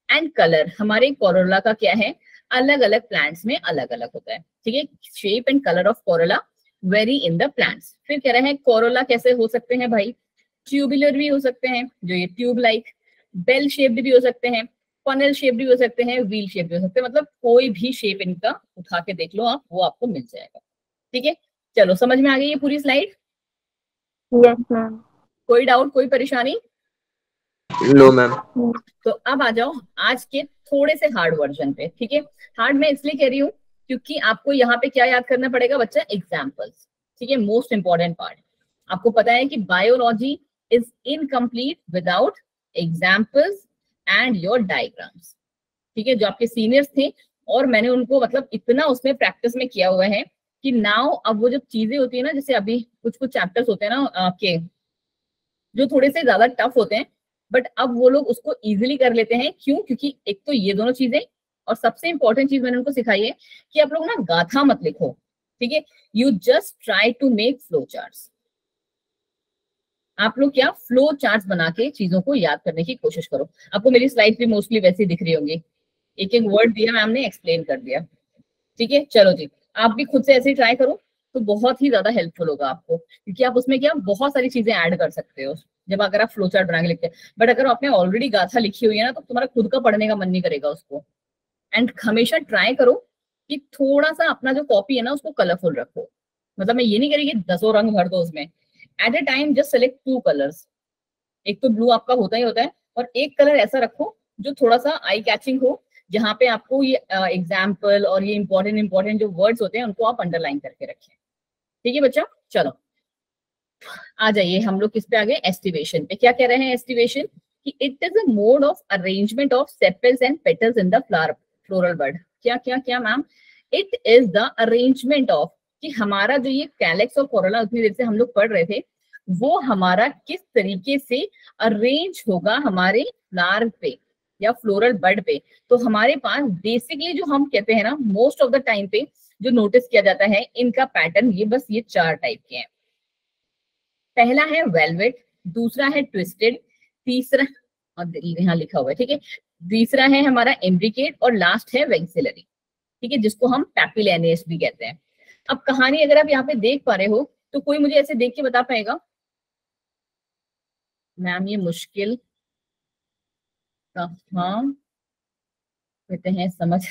एंड कलर हमारे कोरोला का क्या है, अलग अलग प्लांट्स में अलग अलग होता है, ठीक है। Shape and colour of Corolla very in the plants. फिर कह रहे हैं कोरोला कैसे हो सकते हैं भाई? ट्यूबुलर भी हो सकते हैं, जो ये ट्यूब लाइक, बेल शेप्ड भी हो सकते हैं, फनल शेप भी हो सकते हैं, व्हील शेप भी हो सकते हैं, मतलब कोई भी शेप इनका उठा के देख लो आप, वो आपको मिल जाएगा, ठीक है। चलो समझ में आ गई ये पूरी स्लाइड? Yes, ma'am. कोई डाउट, कोई परेशानी? No ma'am. तो अब आ जाओ आज के थोड़े से हार्ड वर्जन पे, ठीक है। हार्ड मैं इसलिए कह रही हूँ क्योंकि आपको यहाँ पे क्या याद करना पड़ेगा बच्चा? एग्जाम्पल्स, ठीक है, मोस्ट इंपॉर्टेंट पार्ट। आपको पता है कि biology is incomplete without examples and your diagrams, ठीक है। जो आपके सीनियर्स थे और मैंने उनको मतलब इतना उसमें प्रैक्टिस में किया हुआ है कि नाउ अब वो जब चीजें होती है ना, जैसे अभी कुछ कुछ चैप्टर्स होते हैं ना आपके जो थोड़े से ज्यादा टफ होते हैं, बट अब वो लोग उसको इजीली कर लेते हैं। क्यों? क्योंकि एक तो ये दोनों चीजें, और सबसे इंपॉर्टेंट चीज मैंने उनको सिखाई है कि आप लोग ना गाथा मत लिखो, ठीक है, you just try to make flow charts. आप लोग क्या फ्लो चार्ट्स बना के चीजों को याद करने की कोशिश करो। आपको मेरी स्लाइड भी मोस्टली वैसी दिख रही होंगी, एक एक वर्ड दिया मैम ने, एक्सप्लेन कर दिया, ठीक है। चलो जी, आप भी खुद से ऐसे ही ट्राई करो तो बहुत ही ज्यादा हेल्पफुल होगा आपको, क्योंकि आप उसमें क्या बहुत सारी चीजें ऐड कर सकते हो जब अगर आप फ्लो चार्ट बना के लिखते हैं। बट अगर आपने ऑलरेडी गाथा लिखी हुई है ना, तो तुम्हारा खुद का पढ़ने का मन नहीं करेगा उसको। एंड हमेशा ट्राई करो कि थोड़ा सा अपना जो कॉपी है ना उसको कलरफुल रखो। मतलब मैं ये नहीं करी कि 10 रंग भर दो उसमें। At a time just select 2 colours. एक तो ब्लू आपका होता ही होता है, और एक कलर ऐसा रखो जो थोड़ा सा आई कैचिंग हो, जहां पे आपको ये एग्जाम्पल और ये इंपॉर्टेंट जो वर्ड्स होते हैं उनको आप अंडरलाइन करके रखें। ठीक है बच्चा, चलो आ जाइए हम लोग किस पे आ गए, एस्टिवेशन पे। क्या कह रहे हैं एस्टिवेशन? कि it is a mode of arrangement of sepals and petals in the floral bird. क्या क्या क्या ma'am? It is the arrangement of, कि हमारा जो ये कैलेक्स और कोरोला उतनी देर से हम लोग पढ़ रहे थे, वो हमारा किस तरीके से अरेंज होगा हमारे फ्लावर पे या फ्लोरल बर्ड पे। तो हमारे पास बेसिकली जो हम कहते हैं ना, मोस्ट ऑफ द टाइम पे जो नोटिस किया जाता है इनका पैटर्न, ये बस ये 4 टाइप के हैं। पहला है वेलवेट, दूसरा है ट्विस्टेड, तीसरा, और यहाँ लिखा हुआ है, ठीक है, तीसरा है हमारा इम्ब्रिकेट, और लास्ट है वेक्सिलरी, ठीक है, जिसको हम पैपिलेनियस भी कहते हैं। अब कहानी अगर आप यहाँ पे देख पा रहे हो तो कोई मुझे ऐसे देख के बता पाएगा मैम ये मुश्किल कहाँ कहते हैं समझ?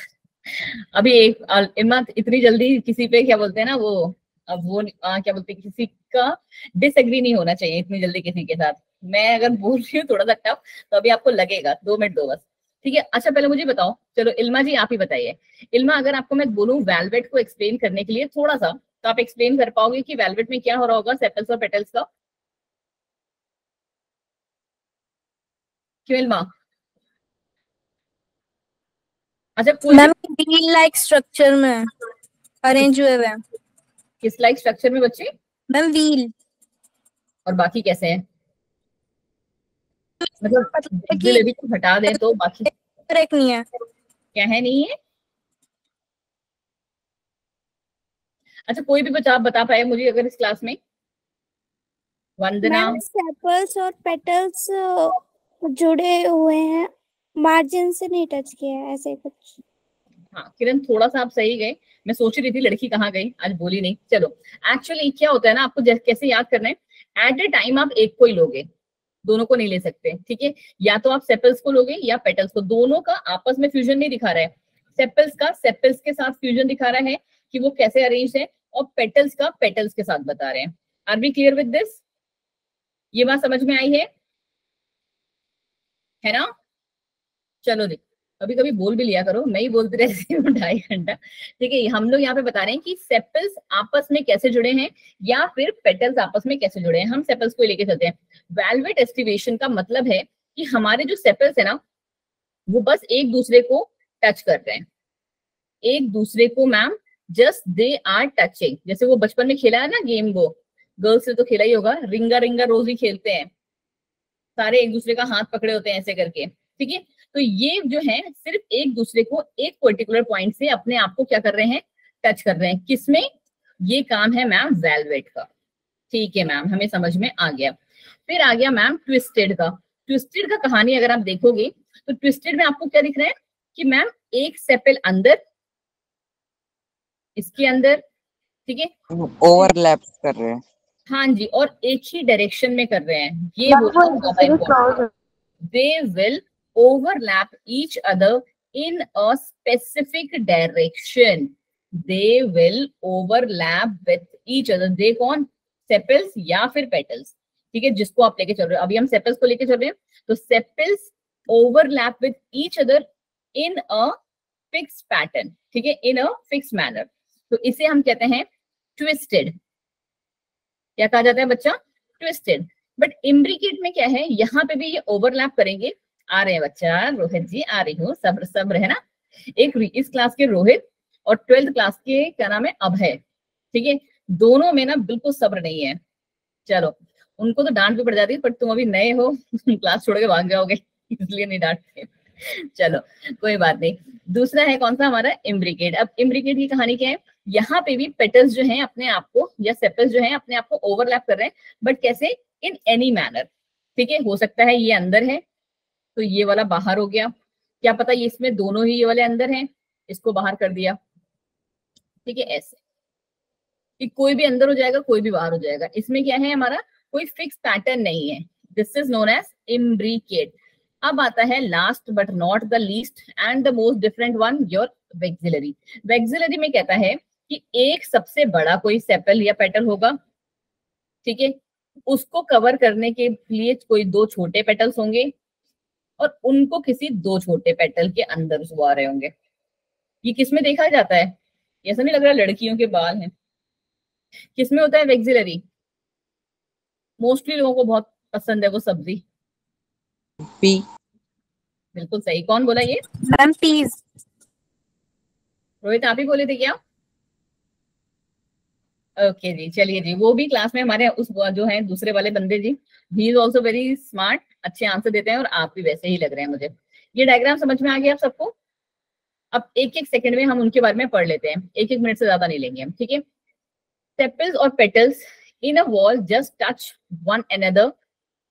अभी एक इतनी जल्दी किसी पे क्या बोलते हैं ना वो, अब वो क्या बोलते हैं, किसी का डिसएग्री नहीं होना चाहिए इतनी जल्दी किसी के साथ। मैं अगर बोल रही हूँ थोड़ा सा टफ, तो अभी आपको लगेगा, 2 मिनट दो बस, ठीक है। अच्छा पहले मुझे बताओ, चलो इल्मा जी आप ही बताइए। इल्मा, अगर आपको मैं बोलूं वेलवेट को एक्सप्लेन करने के लिए थोड़ा सा, तो आप एक्सप्लेन कर पाओगे कि वेलवेट में क्या हो रहा होगा सेपल्स और पेटल्स का? क्यों इल्मा? अच्छा कोई मैम व्हील लाइक स्ट्रक्चर में अरेंज हुए हुए हैं। किस लाइक स्ट्रक्चर में बच्चे? मैम व्हील, और बाकी कैसे हैं? मतलब कि लेडी को हटा दें तो बाकी करेक्ट नहीं है। क्या है, नहीं है? अच्छा कोई भी बच्चा आप बता पाए मुझे अगर इस क्लास में? वंदना, मैम सेपल्स और पेटल्स जुड़े हुए हैं, मार्जिन से नहीं टच किया है, ऐसे कुछ। हाँ किरण थोड़ा सा आप सही गए। मैं सोच रही थी लड़की कहाँ गई, आज बोली नहीं। चलो एक्चुअली क्या होता है ना, आपको कैसे याद करना है, एट ए टाइम आप एक को ही लोगे, दोनों को नहीं ले सकते, ठीक है। या तो आप सेपल्स को लोगे या पेटल्स को, दोनों का आपस में फ्यूजन नहीं दिखा रहा है। सेपल्स का सेपल्स के साथ फ्यूजन दिखा रहा है कि वो कैसे अरेंज है, और पेटल्स का पेटल्स के साथ बता रहे हैं। Are we clear with this? ये बात समझ में आई है ना? चलो जी, कभी कभी बोल भी लिया करो, मैं ही बोलती रहती हूँ 2.5 घंटा, ठीक है। हम लोग यहाँ पे बता रहे हैं कि सेपल्स आपस में कैसे जुड़े हैं या फिर पेटल्स आपस में कैसे जुड़े हैं। हम सेपल्स को लेके चलते हैं। वेलवेट एस्टिवेशन का मतलब है कि हमारे जो सेपल्स है ना, वो बस एक दूसरे को टच कर रहे हैं, एक दूसरे को ma'am just they are touching. जैसे वो बचपन में खेला है ना गेम, वो गर्ल्स ने तो खेला ही होगा, रिंगा रिंगा रोजी खेलते हैं, सारे एक दूसरे का हाथ पकड़े होते हैं ऐसे करके, ठीक है। तो ये जो है सिर्फ एक दूसरे को एक पर्टिकुलर पॉइंट से अपने आप को क्या कर रहे हैं, टच कर रहे हैं। किसमें? ये काम है मैम वेलवेट का, ठीक है मैम, हमें समझ में आ गया। फिर आ गया मैम ट्विस्टेड का। ट्विस्टेड का कहानी अगर आप देखोगे तो ट्विस्टेड में आपको क्या दिख रहा है कि मैम एक सेपल अंदर, इसके अंदर, ठीक है, ओवरलैप कर रहे हैं। हाँ जी, और एक ही डायरेक्शन में कर रहे हैं, ये बोलना ज्यादा important. They will overlap each other in a specific direction. They will overlap with each other. They कौन? सेपल्स या फिर पेटल्स, ठीक है, जिसको आप लेके चल रहे हो। अभी हम सेपल्स को लेके चल रहे हैं, तो sepals overlap with each other in a fix pattern, ठीक है, इन अ फिक्स मैनर। तो इसे हम कहते हैं ट्विस्टेड। क्या कहा जाता है बच्चा? ट्विस्टेड। बट इम्ब्रिकेट में क्या है, यहाँ पे भी ये ओवरलैप करेंगे। आ रहे हैं बच्चा, रोहित जी आ रही हूँ, सब्र सब्र है ना। एक इस क्लास के रोहित और 12th क्लास के क्या नाम है, अभय, ठीक है। दोनों में ना बिल्कुल सब्र नहीं है। चलो, उनको तो डांट भी पड़ जाती है, पर तुम अभी नए हो, क्लास छोड़ के भाग जाओगे, इसलिए नहीं डांटते। चलो कोई बात नहीं। दूसरा है कौन सा हमारा, इम्ब्रिकेट। अब इम्ब्रिकेट की कहानी क्या है, यहाँ पे भी पेटल्स जो हैं अपने आप को, या सेपल्स जो हैं अपने आप को ओवरलैप कर रहे हैं, बट कैसे, इन एनी मैनर। ठीक है, हो सकता है ये अंदर है तो ये वाला बाहर हो गया, क्या पता ये इसमें दोनों ही ये वाले अंदर हैं, इसको बाहर कर दिया। ठीक है, ऐसे कि कोई भी अंदर हो जाएगा, कोई भी बाहर हो जाएगा। इसमें क्या है, हमारा कोई फिक्स पैटर्न नहीं है। This is known as imbricate. अब आता है last but not the least and the most different one, your vexillary. Vexillary में कहता है कि एक सबसे बड़ा कोई सेपल या पेटल होगा, ठीक है, उसको कवर करने के लिए कोई दो छोटे पेटल्स होंगे, और उनको किसी दो छोटे पेटल के अंदर हुआ रहे होंगे। ये किसमें देखा जाता है, ऐसा नहीं लग रहा लड़कियों के बाल हैं। किसमें होता है वेक्सिलरी, मोस्टली लोगों को बहुत पसंद है वो सब्जी। पी। बिल्कुल सही, कौन बोला ये, मैम पीज। रोहित आप ही बोले थे क्या? ओके जी, चलिए जी, वो भी क्लास में हमारे उस जो है दूसरे वाले बंदे जी, he is also very smart, अच्छे आंसर देते हैं, और आप भी वैसे ही लग रहे हैं मुझे। ये डायग्राम समझ में आ गया आप सबको? अब एक एक सेकंड में हम उनके बारे में पढ़ लेते हैं, एक एक मिनट से ज्यादा नहीं लेंगे हम, ठीक है। सेपल्स और petals in a wall just touch one another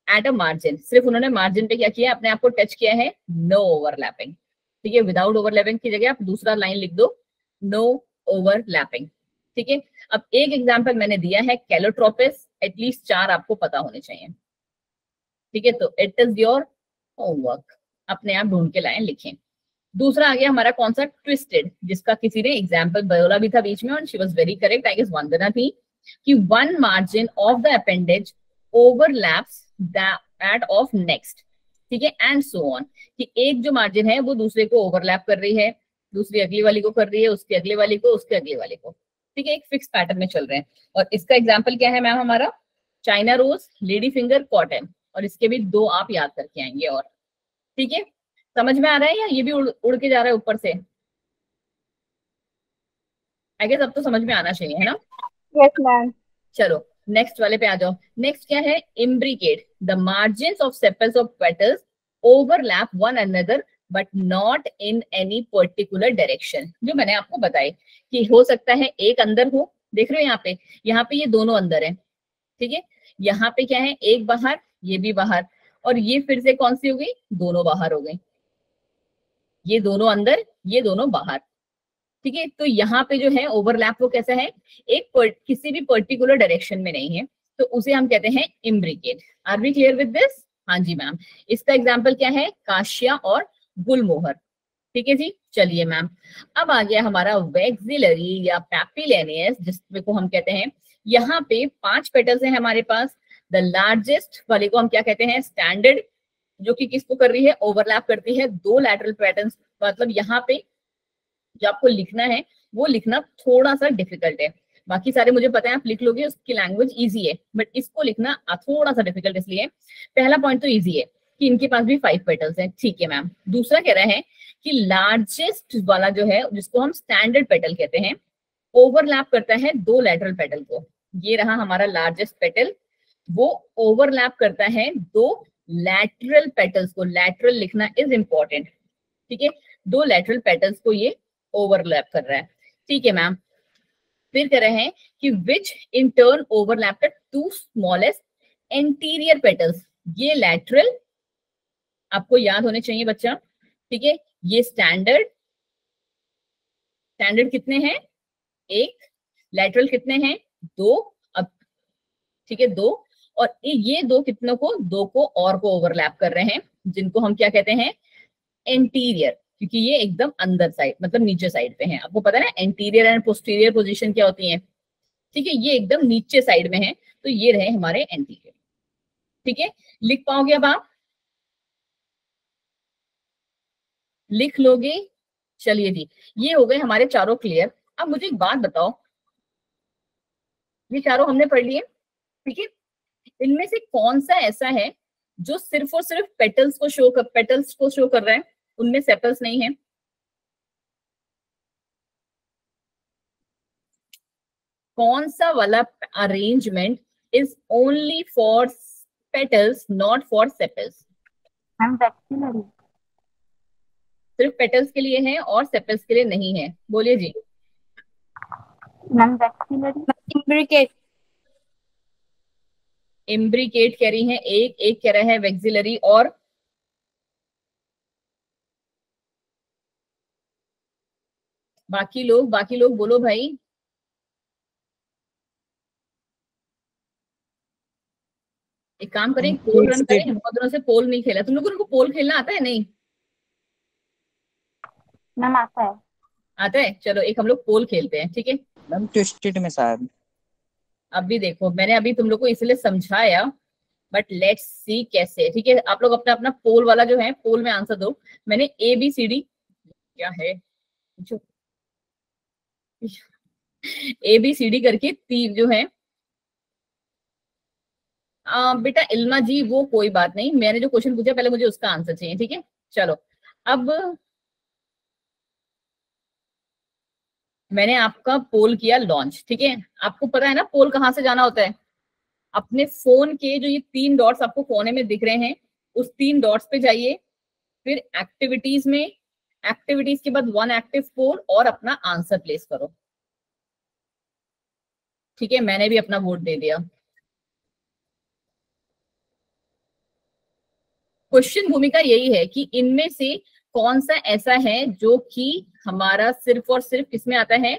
at a margin. सिर्फ उन्होंने मार्जिन पे क्या किया, अपने आप को टच किया है, नो ओवरलैपिंग। ठीक है, विदाउट ओवरलैपिंग की जगह आप दूसरा लाइन लिख दो, नो ओवरलैपिंग। ठीक है, अब एक एग्जांपल मैंने दिया है कैलोट्रोपिस, एटलीस्ट 4 आपको पता होने चाहिए। ठीक है, तो इट इज योर होमवर्क, अपने आप ढूंढ के लाएं, लिखें। दूसरा आ गया हमारा कौन सा, ट्विस्टेड, जिसका किसी ने एग्जाम्पल बोला भी था बीच में, और she was very correct, I guess Vandana थी, कि one margin of the appendage overlaps that of next. ठीक है, एंड सो ऑन, कि एक जो मार्जिन है वो दूसरे को ओवरलैप कर रही है, दूसरी अगली वाली को कर रही है, उसके अगले वाली को, उसके अगले वाले को। ठीक है, एक फिक्स पैटर्न में चल रहे हैं। और इसका एग्जाम्पल क्या है मैम हमारा, China rose, lady finger, cotton, और इसके भी 2 आप याद करके आएंगे। और ठीक है, समझ में आ रहा है, या ये भी उड़ के जा रहा है ऊपर से? आई गेस अब तो समझ में आना चाहिए, है ना? Yes ma'am. चलो नेक्स्ट वाले पे आ जाओ। नेक्स्ट क्या है, imbricate, the margins of sepals of petals overlap one another but not in any particular direction. जो मैंने आपको बताई कि हो सकता है एक अंदर हो, देख रहे हो यहाँ पे ये दोनों अंदर है। ठीक है, यहाँ पे क्या है, एक बाहर, ये भी बाहर, और ये फिर से कौन सी हो गई, दोनों बाहर हो गई। ये दोनों अंदर, ये दोनों बाहर। ठीक है, तो यहाँ पे जो है ओवरलैप वो कैसा है, किसी भी पर्टिकुलर डायरेक्शन में नहीं है, तो उसे हम कहते हैं imbricate. Are we clear with this? हाँ जी मैम। इसका एग्जाम्पल क्या है, काशिया और गुलमोहर। ठीक है जी, चलिए मैम। अब आ गया हमारा वेक्सिलरी या पैपिलेनियस, जिसको हम कहते हैं, यहाँ पे 5 पेटल्स हैं हमारे पास। द लार्जेस्ट वाले को हम क्या कहते हैं, स्टैंडर्ड, जो कि किसको कर रही है, ओवरलैप करती है 2 लैटरल पैटर्न्स। मतलब यहाँ पे जो आपको लिखना है वो लिखना थोड़ा सा डिफिकल्ट है, बाकी सारे मुझे पता है आप लिख लोगे, उसकी लैंग्वेज इजी है, बट इसको लिखना थोड़ा सा डिफिकल्ट इसलिए। पहला पॉइंट तो इजी है कि इनके पास भी 5 पेटल्स हैं, ठीक है मैम। दूसरा कह रहा है कि लार्जेस्ट वाला जो है, जिसको हम स्टैंडर्ड पेटल कहते हैं, ओवरलैप करता है 2 लैटरल पेटल को। ये रहा हमारा लार्जेस्ट पेटल, वो ओवरलैप करता है 2 लैटरल पेटल्स को। लैटरल लिखना इज इंपॉर्टेंट, ठीक है, 2 लैटरल पेटल्स को ये ओवरलैप कर रहा है। ठीक है मैम। फिर कह रहे हैं कि which in turn overlap the 2 smallest anterior petals. ये लैटरल आपको याद होने चाहिए बच्चा, ठीक है। ये स्टैंडर्ड कितने हैं, 1, लैटरल कितने हैं, 2, अब ठीक है 2, और ये 2 कितनों को, 2 को और को ओवरलैप कर रहे हैं, जिनको हम क्या कहते हैं, एंटीरियर, क्योंकि ये एकदम अंदर साइड, मतलब नीचे साइड पे है। आपको पता है ना एंटीरियर एंड पोस्टीरियर पोजीशन क्या होती है, ठीक है, ये एकदम नीचे साइड में है, तो ये रहे हमारे एंटीरियर। ठीक है, लिख पाओगे अब आप, लिख लोगे? चलिए जी, ये हो गए हमारे चारों क्लियर। अब मुझे एक बात बताओ, ये चारों हमने पढ़ लिए, ठीक है, इनमें से कौन सा ऐसा है जो सिर्फ और सिर्फ पेटल्स को शो कर रहा है, उनमें सेपल्स नहीं है? कौन सा वाला arrangement is only for petals not for sepals? Ma'am vexillary. सिर्फ पेटल्स के लिए है और सेपल्स के लिए नहीं है, बोलिए जी। मैम वैक्सीनरी। इम्ब्रिकेट। इम्ब्रिकेट कह रही है, एक कह रहा है वेक्सिलरी, और बाकी लोग बोलो भाई। एक काम करें, पोल रन करें, बहुत दिनों से पोल नहीं खेला। तुम लोगों को पोल खेलना आता है नहीं? मैम आता है। आता है, चलो एक हम लोग पोल खेलते हैं, ठीक है। मैम ट्विस्टेड में शायद। अभी देखो, मैंने अभी तुम लोग को इसलिए समझाया, बट लेट्स सी कैसे, ठीक है। आप लोग अपना अपना पोल वाला जो है, पोल में आंसर दो। मैंने ABCD क्या है जो ABCD करके तीन जो है, बेटा इल्मा जी वो कोई बात नहीं, मैंने जो क्वेश्चन पूछा पहले मुझे उसका आंसर चाहिए, ठीक है। चलो अब मैंने आपका पोल किया लॉन्च, ठीक है। आपको पता है ना पोल कहाँ से जाना होता है? अपने फोन के जो ये 3 डॉट्स आपको कोने में दिख रहे हैं, उस 3 डॉट्स पे जाइए, फिर एक्टिविटीज में, एक्टिविटीज के बाद वन एक्टिव पोल और अपना आंसर प्लेस करो, ठीक है। मैंने भी अपना वोट दे दिया। क्वेश्चन भूमिका यही है कि इनमें से कौन सा ऐसा है जो कि हमारा सिर्फ और सिर्फ किसमें आता है?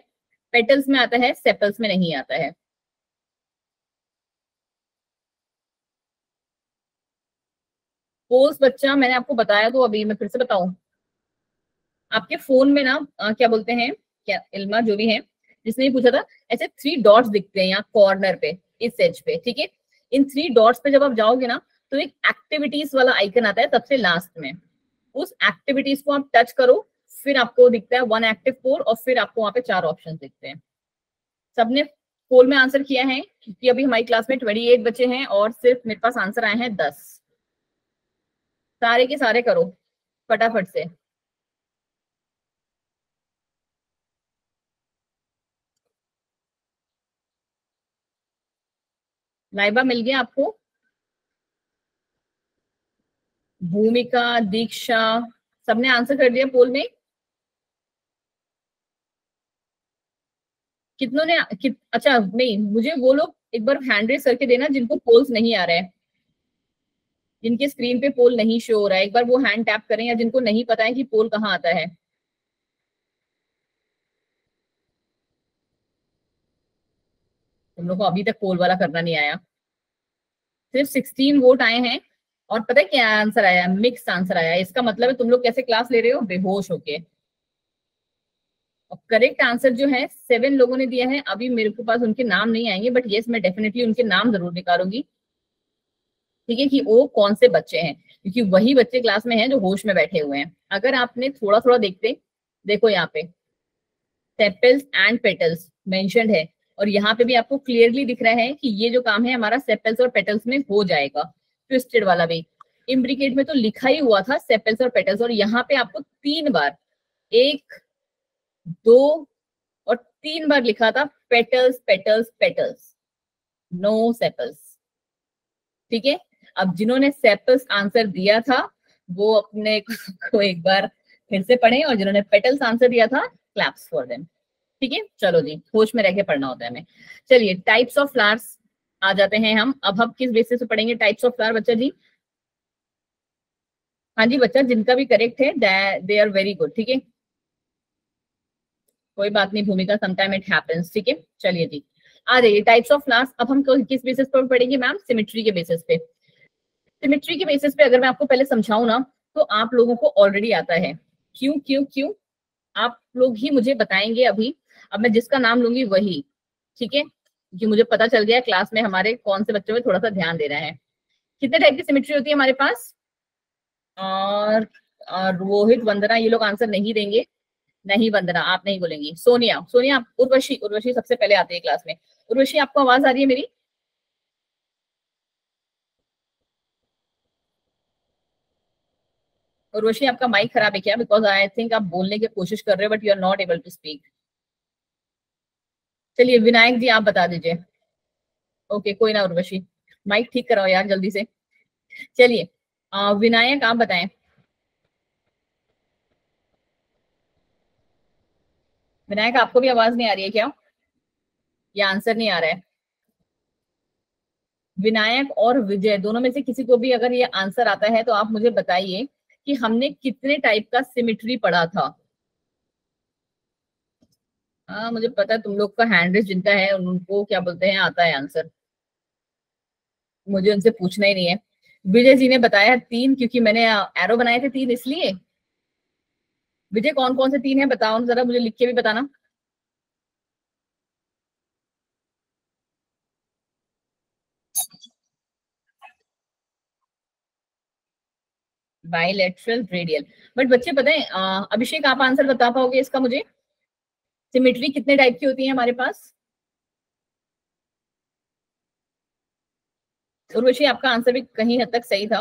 पेटल्स में आता है, सेपल्स में नहीं आता है। पोल्स बच्चा मैंने आपको बताया, तो अभी मैं फिर से बताऊं। आपके फोन में ना क्या बोलते हैं, क्या इल्मा जो भी है जिसने भी पूछा था, ऐसे 3 डॉट्स दिखते हैं यहाँ कॉर्नर पे, इस एज पे, ठीक है। इन 3 डॉट्स पे जब आप जाओगे ना, तो एक एक्टिविटीज वाला आइकन आता है सबसे लास्ट में। उस एक्टिविटीज को आप टच करो, फिर आपको दिखता है वन एक्टिव पोल, और फिर आपको वहां पे 4 ऑप्शन दिखते हैं। सबने पोल में आंसर किया है, क्योंकि अभी हमारी क्लास में 28 बच्चे हैं और सिर्फ मेरे पास आंसर आए हैं 10। सारे के सारे करो फटाफट से। लाइबा मिल गया आपको? भूमिका, दीक्षा, सबने आंसर कर दिया पोल में? कितनों ने अच्छा नहीं, मुझे वो लोग एक बार हैंड रेस करके देना जिनको पोल्स नहीं आ रहे हैं, जिनके स्क्रीन पे पोल नहीं शो हो रहा है। एक बार वो हैंड टैप करें, या जिनको नहीं पता है कि पोल कहाँ आता है। तुम लोग को अभी तक पोल वाला करना नहीं आया। सिर्फ 16 वोट आए हैं, और पता है क्या आंसर आया? मिक्स आंसर आया। इसका मतलब है तुम लोग कैसे क्लास ले रहे हो? बेहोश होके। और करेक्ट आंसर जो है 7 लोगों ने दिया है। अभी मेरे के पास उनके नाम नहीं आएंगे, बट यस मैं डेफिनेटली उनके नाम जरूर निकालूंगी, ठीक है, कि वो कौन से बच्चे हैं, क्योंकि वही बच्चे क्लास में हैं जो होश में बैठे हुए हैं। अगर आपने थोड़ा थोड़ा देखते, देखो यहाँ पे सेपल्स एंड पेटल्स मेंशन्ड है, और यहाँ पे भी आपको क्लियरली दिख रहा है कि ये जो काम है हमारा सेपल्स और पेटल्स में हो जाएगा। ट्विस्टेड वाला भी इम्ब्रिकेट में तो लिखा ही हुआ था सेपल्स और पेटल्स, और यहाँ पे आपको 3 बार, 1 2 और 3 बार लिखा था petals petals petals, no sepals, ठीक है। अब जिन्होंने सेपल्स आंसर दिया था वो अपने को एक बार फिर से पढ़ें, और जिन्होंने पेटल्स आंसर दिया था क्लैप्स फॉर देम, ठीक है। चलो जी, होश में रह के पढ़ना होता है हमें। चलिए टाइप्स ऑफ फ्लावर्स आ जाते हैं हम। अब हम किस बेसिस पे पढ़ेंगे टाइप्स ऑफ फ्लावर बच्चा जी? हाँ जी बच्चा, जिनका भी करेक्ट है दे आर वेरी गुड, ठीक है, कोई बात नहीं भूमिका, समटाइम इट हैपेंस, ठीक है। चलिए जी, आ जाइए टाइप्स ऑफ फ्लावर्स। अब हम किस बेसिस पर पढ़ेंगे मैम? सिमेट्री के बेसिस पे। सिमेट्री के बेसिस पे अगर मैं आपको पहले समझाऊं ना, तो आप लोगों को ऑलरेडी आता है। क्यों क्यों क्यों? आप लोग ही मुझे बताएंगे अभी। अब मैं जिसका नाम लूंगी वही, ठीक है, क्योंकि मुझे पता चल गया क्लास में हमारे कौन से बच्चों में थोड़ा सा ध्यान देना है। कितने टाइप की सिमेट्री होती है हमारे पास? और रोहित, वंदना, ये लोग आंसर नहीं देंगे। नहीं वंदना आप नहीं बोलेंगी। सोनिया, सोनिया, उर्वशी, उर्वशी सबसे पहले आती है क्लास में। उर्वशी आपको आवाज आ रही है मेरी? उर्वशी आपका माइक खराब है क्या? बिकॉज आई थिंक आप बोलने की कोशिश कर रहे हो but you are not able to speak. चलिए विनायक जी आप बता दीजिए। ओके कोई ना, उर्वशी माइक ठीक कराओ यार जल्दी से। चलिए विनायक आप बताएं। विनायक आपको भी आवाज नहीं आ रही है क्या, या आंसर नहीं आ रहा है? विनायक और विजय दोनों में से किसी को भी अगर ये आंसर आता है तो आप मुझे बताइए कि हमने कितने टाइप का सिमेट्री पढ़ा था। हाँ मुझे पता है तुम लोग का हैंड रेस जिनका है उनको क्या बोलते हैं आता है आंसर, मुझे उनसे पूछना ही नहीं है। विजय जी ने बताया 3, क्योंकि मैंने एरो बनाए थे 3 इसलिए। विजय कौन कौन से 3 है बताओ जरा, मुझे लिख के भी बताना। Bilateral radial. बट बच्चे पता है अभिषेक आप आंसर बता पाओगे इसका मुझे, सिमेट्री कितने टाइप की होती है हमारे पास? उर्वशी आपका आंसर भी कहीं हद तक सही था,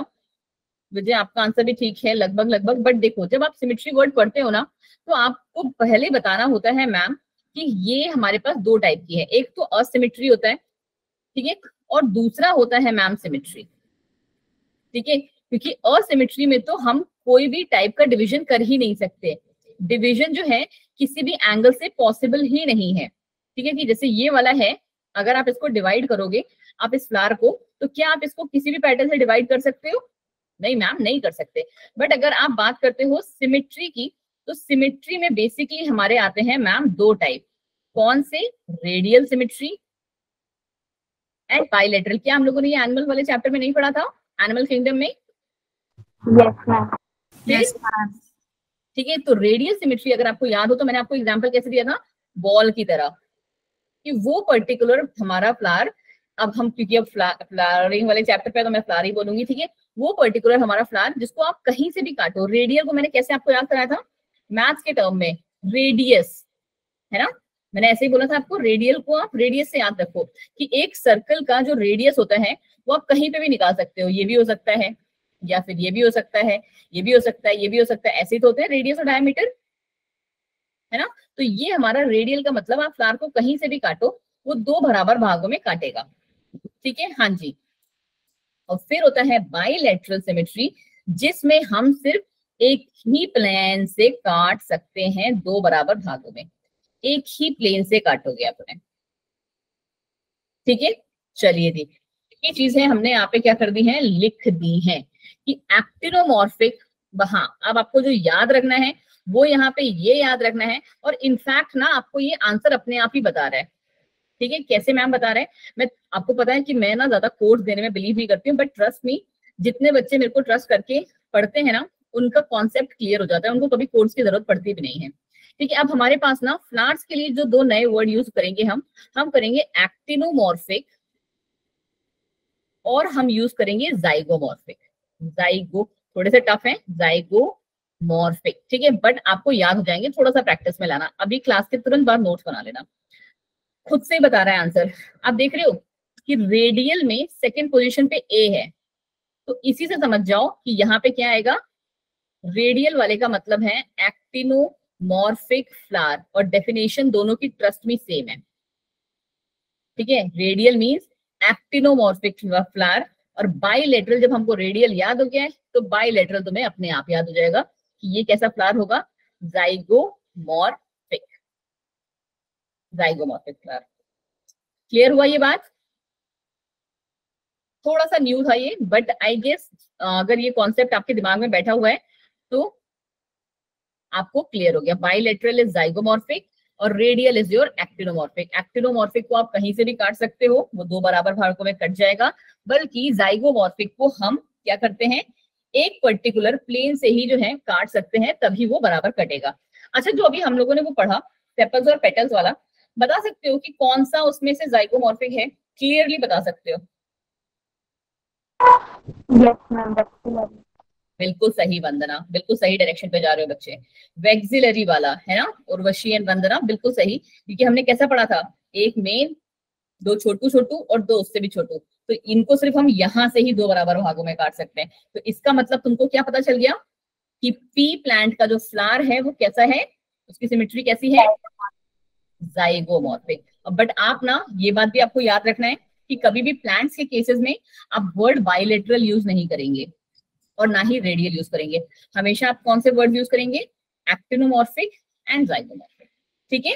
विजय आपका आंसर भी ठीक है लगभग लगभग। बट देखो जब आप सिमेट्री वर्ड पढ़ते हो ना तो आपको पहले बताना होता है मैम कि ये हमारे पास 2 टाइप की है, एक तो असिमेट्री होता है, ठीक है, और दूसरा होता है मैम सिमेट्री, ठीक है। क्योंकि असिमेट्री में तो हम कोई भी टाइप का डिवीजन कर ही नहीं सकते, डिवीजन जो है किसी भी एंगल से पॉसिबल ही नहीं है, ठीक है। कि जैसे ये वाला है, अगर आप इसको डिवाइड करोगे आप इस फ्लावर को, तो क्या आप इसको किसी भी पैटर्न से डिवाइड कर सकते हो? नहीं मैम नहीं कर सकते। बट अगर आप बात करते हो सिमेट्री की, तो सिमेट्री में बेसिकली हमारे आते हैं मैम 2 टाइप। कौन से? Radial symmetry and bilateral. क्या हम लोगों ने ये एनिमल वाले चैप्टर में नहीं पढ़ा था, एनिमल किंगडम में? Yes ma'am. यस ठीक है। तो रेडियल सिमेट्री अगर आपको याद हो तो मैंने आपको एग्जांपल कैसे दिया था, बॉल की तरह, कि वो पर्टिकुलर हमारा फ्लावर, अब हम क्योंकि अब फ्लावरिंग वाले चैप्टर पे तो मैं फ्लावर ही बोलूंगी, ठीक है। वो पर्टिकुलर हमारा फ्लावर जिसको आप कहीं से भी काटो, रेडियल को मैंने कैसे आपको याद कराया था मैथ्स के टर्म में, रेडियस, है ना, मैंने ऐसे ही बोला था आपको, रेडियल को आप रेडियस से याद रखो कि एक सर्कल का जो रेडियस होता है वो आप कहीं पे भी निकाल सकते हो, ये भी हो सकता है या फिर ये भी हो सकता है, ये भी हो सकता है, ये भी हो सकता है, ऐसे ही तो होते हैं रेडियस और डायमीटर, है ना। तो ये हमारा रेडियल का मतलब आप फ्लावर को कहीं से भी काटो वो 2 बराबर भागों में काटेगा, ठीक है। हाँ जी। और फिर होता है बाइलेटरल सिमेट्री, जिसमें हम सिर्फ एक ही प्लेन से काट सकते हैं 2 बराबर भागों में, एक ही प्लेन से काटोगे अपने, ठीक है। चलिए जी, ये चीजें हमने यहाँ पे क्या कर दी हैं, लिख दी हैं कि एक्टिनोमॉर्फिक। हाँ अब आपको जो याद रखना है वो यहाँ पे ये याद रखना है, और इनफैक्ट ना आपको ये आंसर अपने आप ही बता रहा है, ठीक है। कैसे मैम बता रहे हैं, मैं आपको पता है कि मैं ना ज्यादा कोर्स देने में बिलीव नहीं करती हूँ, बट ट्रस्ट मी, जितने बच्चे मेरे को ट्रस्ट करके पढ़ते हैं ना उनका कॉन्सेप्ट क्लियर हो जाता है, उनको कभी कोर्स की जरूरत पड़ती भी नहीं है, ठीक है। अब हमारे पास ना फ्लावर्स के लिए जो 2 नए वर्ड यूज करेंगे हम करेंगे एक्टिनोमॉर्फिक और हम यूज करेंगे जाइगोमॉर्फिक। जाइगो थोड़े से टफ है, जाइगोमॉर्फिक, ठीक है, बट आपको याद हो जाएंगे, थोड़ा सा प्रैक्टिस में लाना, अभी क्लास के तुरंत बाद नोट्स बना लेना। खुद से ही बता रहा है आंसर, आप देख रहे हो कि रेडियल में सेकंड पोजीशन पे ए है, तो इसी से समझ जाओ कि यहाँ पे क्या आएगा, रेडियल वाले का मतलब है एक्टिनोमॉर्फिक फ्लावर, और डेफिनेशन दोनों की ट्रस्ट में सेम है, ठीक है। रेडियल मींस एक्टिनोमॉर्फिक फ्लावर, और बाइलेटरल, जब हमको रेडियल याद हो गया है तो बाइलेटरल तुम्हें अपने आप याद हो जाएगा कि ये कैसा फ्लावर होगा, जाइगोमॉर्फिक, जाइगोमॉर्फिक फ्लावर। क्लियर हुआ ये बात? थोड़ा सा न्यू था ये, बट आई गेस अगर ये कॉन्सेप्ट आपके दिमाग में बैठा हुआ है तो आपको क्लियर हो गया। बाइलेटरल इज जाइगोमॉर्फिक और radial is your actinomorphic. Actinomorphic को आप कहीं से भी काट सकते हो, वो 2 बराबर भागों में कट जाएगा, बल्कि जाइगोमॉर्फिक को हम क्या करते हैं, एक पर्टिकुलर प्लेन से ही जो है काट सकते हैं, तभी वो बराबर कटेगा। अच्छा जो अभी हम लोगों ने वो पढ़ा सेपल्स और पेटल्स वाला, बता सकते हो कि कौन सा उसमें से जाइगोमॉर्फिक है, क्लियरली बता सकते हो? Yes ma'am, वैक्सीलरी। बिल्कुल सही वंदना, बिल्कुल सही डायरेक्शन पे जा रहे हो बच्चे, वैक्सिलरी वाला है ना उर्वशी एंड वंदना, बिल्कुल सही। क्योंकि हमने कैसा पढ़ा था, एक मेन, 2 छोटू छोटू और 2 उससे भी छोटू, तो इनको सिर्फ हम यहाँ से ही 2 बराबर भागों में काट सकते हैं। तो इसका मतलब तुमको क्या पता चल गया कि पी प्लांट का जो फ्लावर है वो कैसा है, उसकी सिमेट्री कैसी है, जाइगोमॉर्फिक। बट आप ना ये बात भी आपको याद रखना है कि कभी भी प्लांट्स के केसेस में आप वर्ड बायलेटरल यूज नहीं करेंगे और ना ही रेडियल यूज करेंगे। हमेशा आप कौन से वर्ड यूज करेंगे? Actinomorphic and zygomorphic. ठीक है,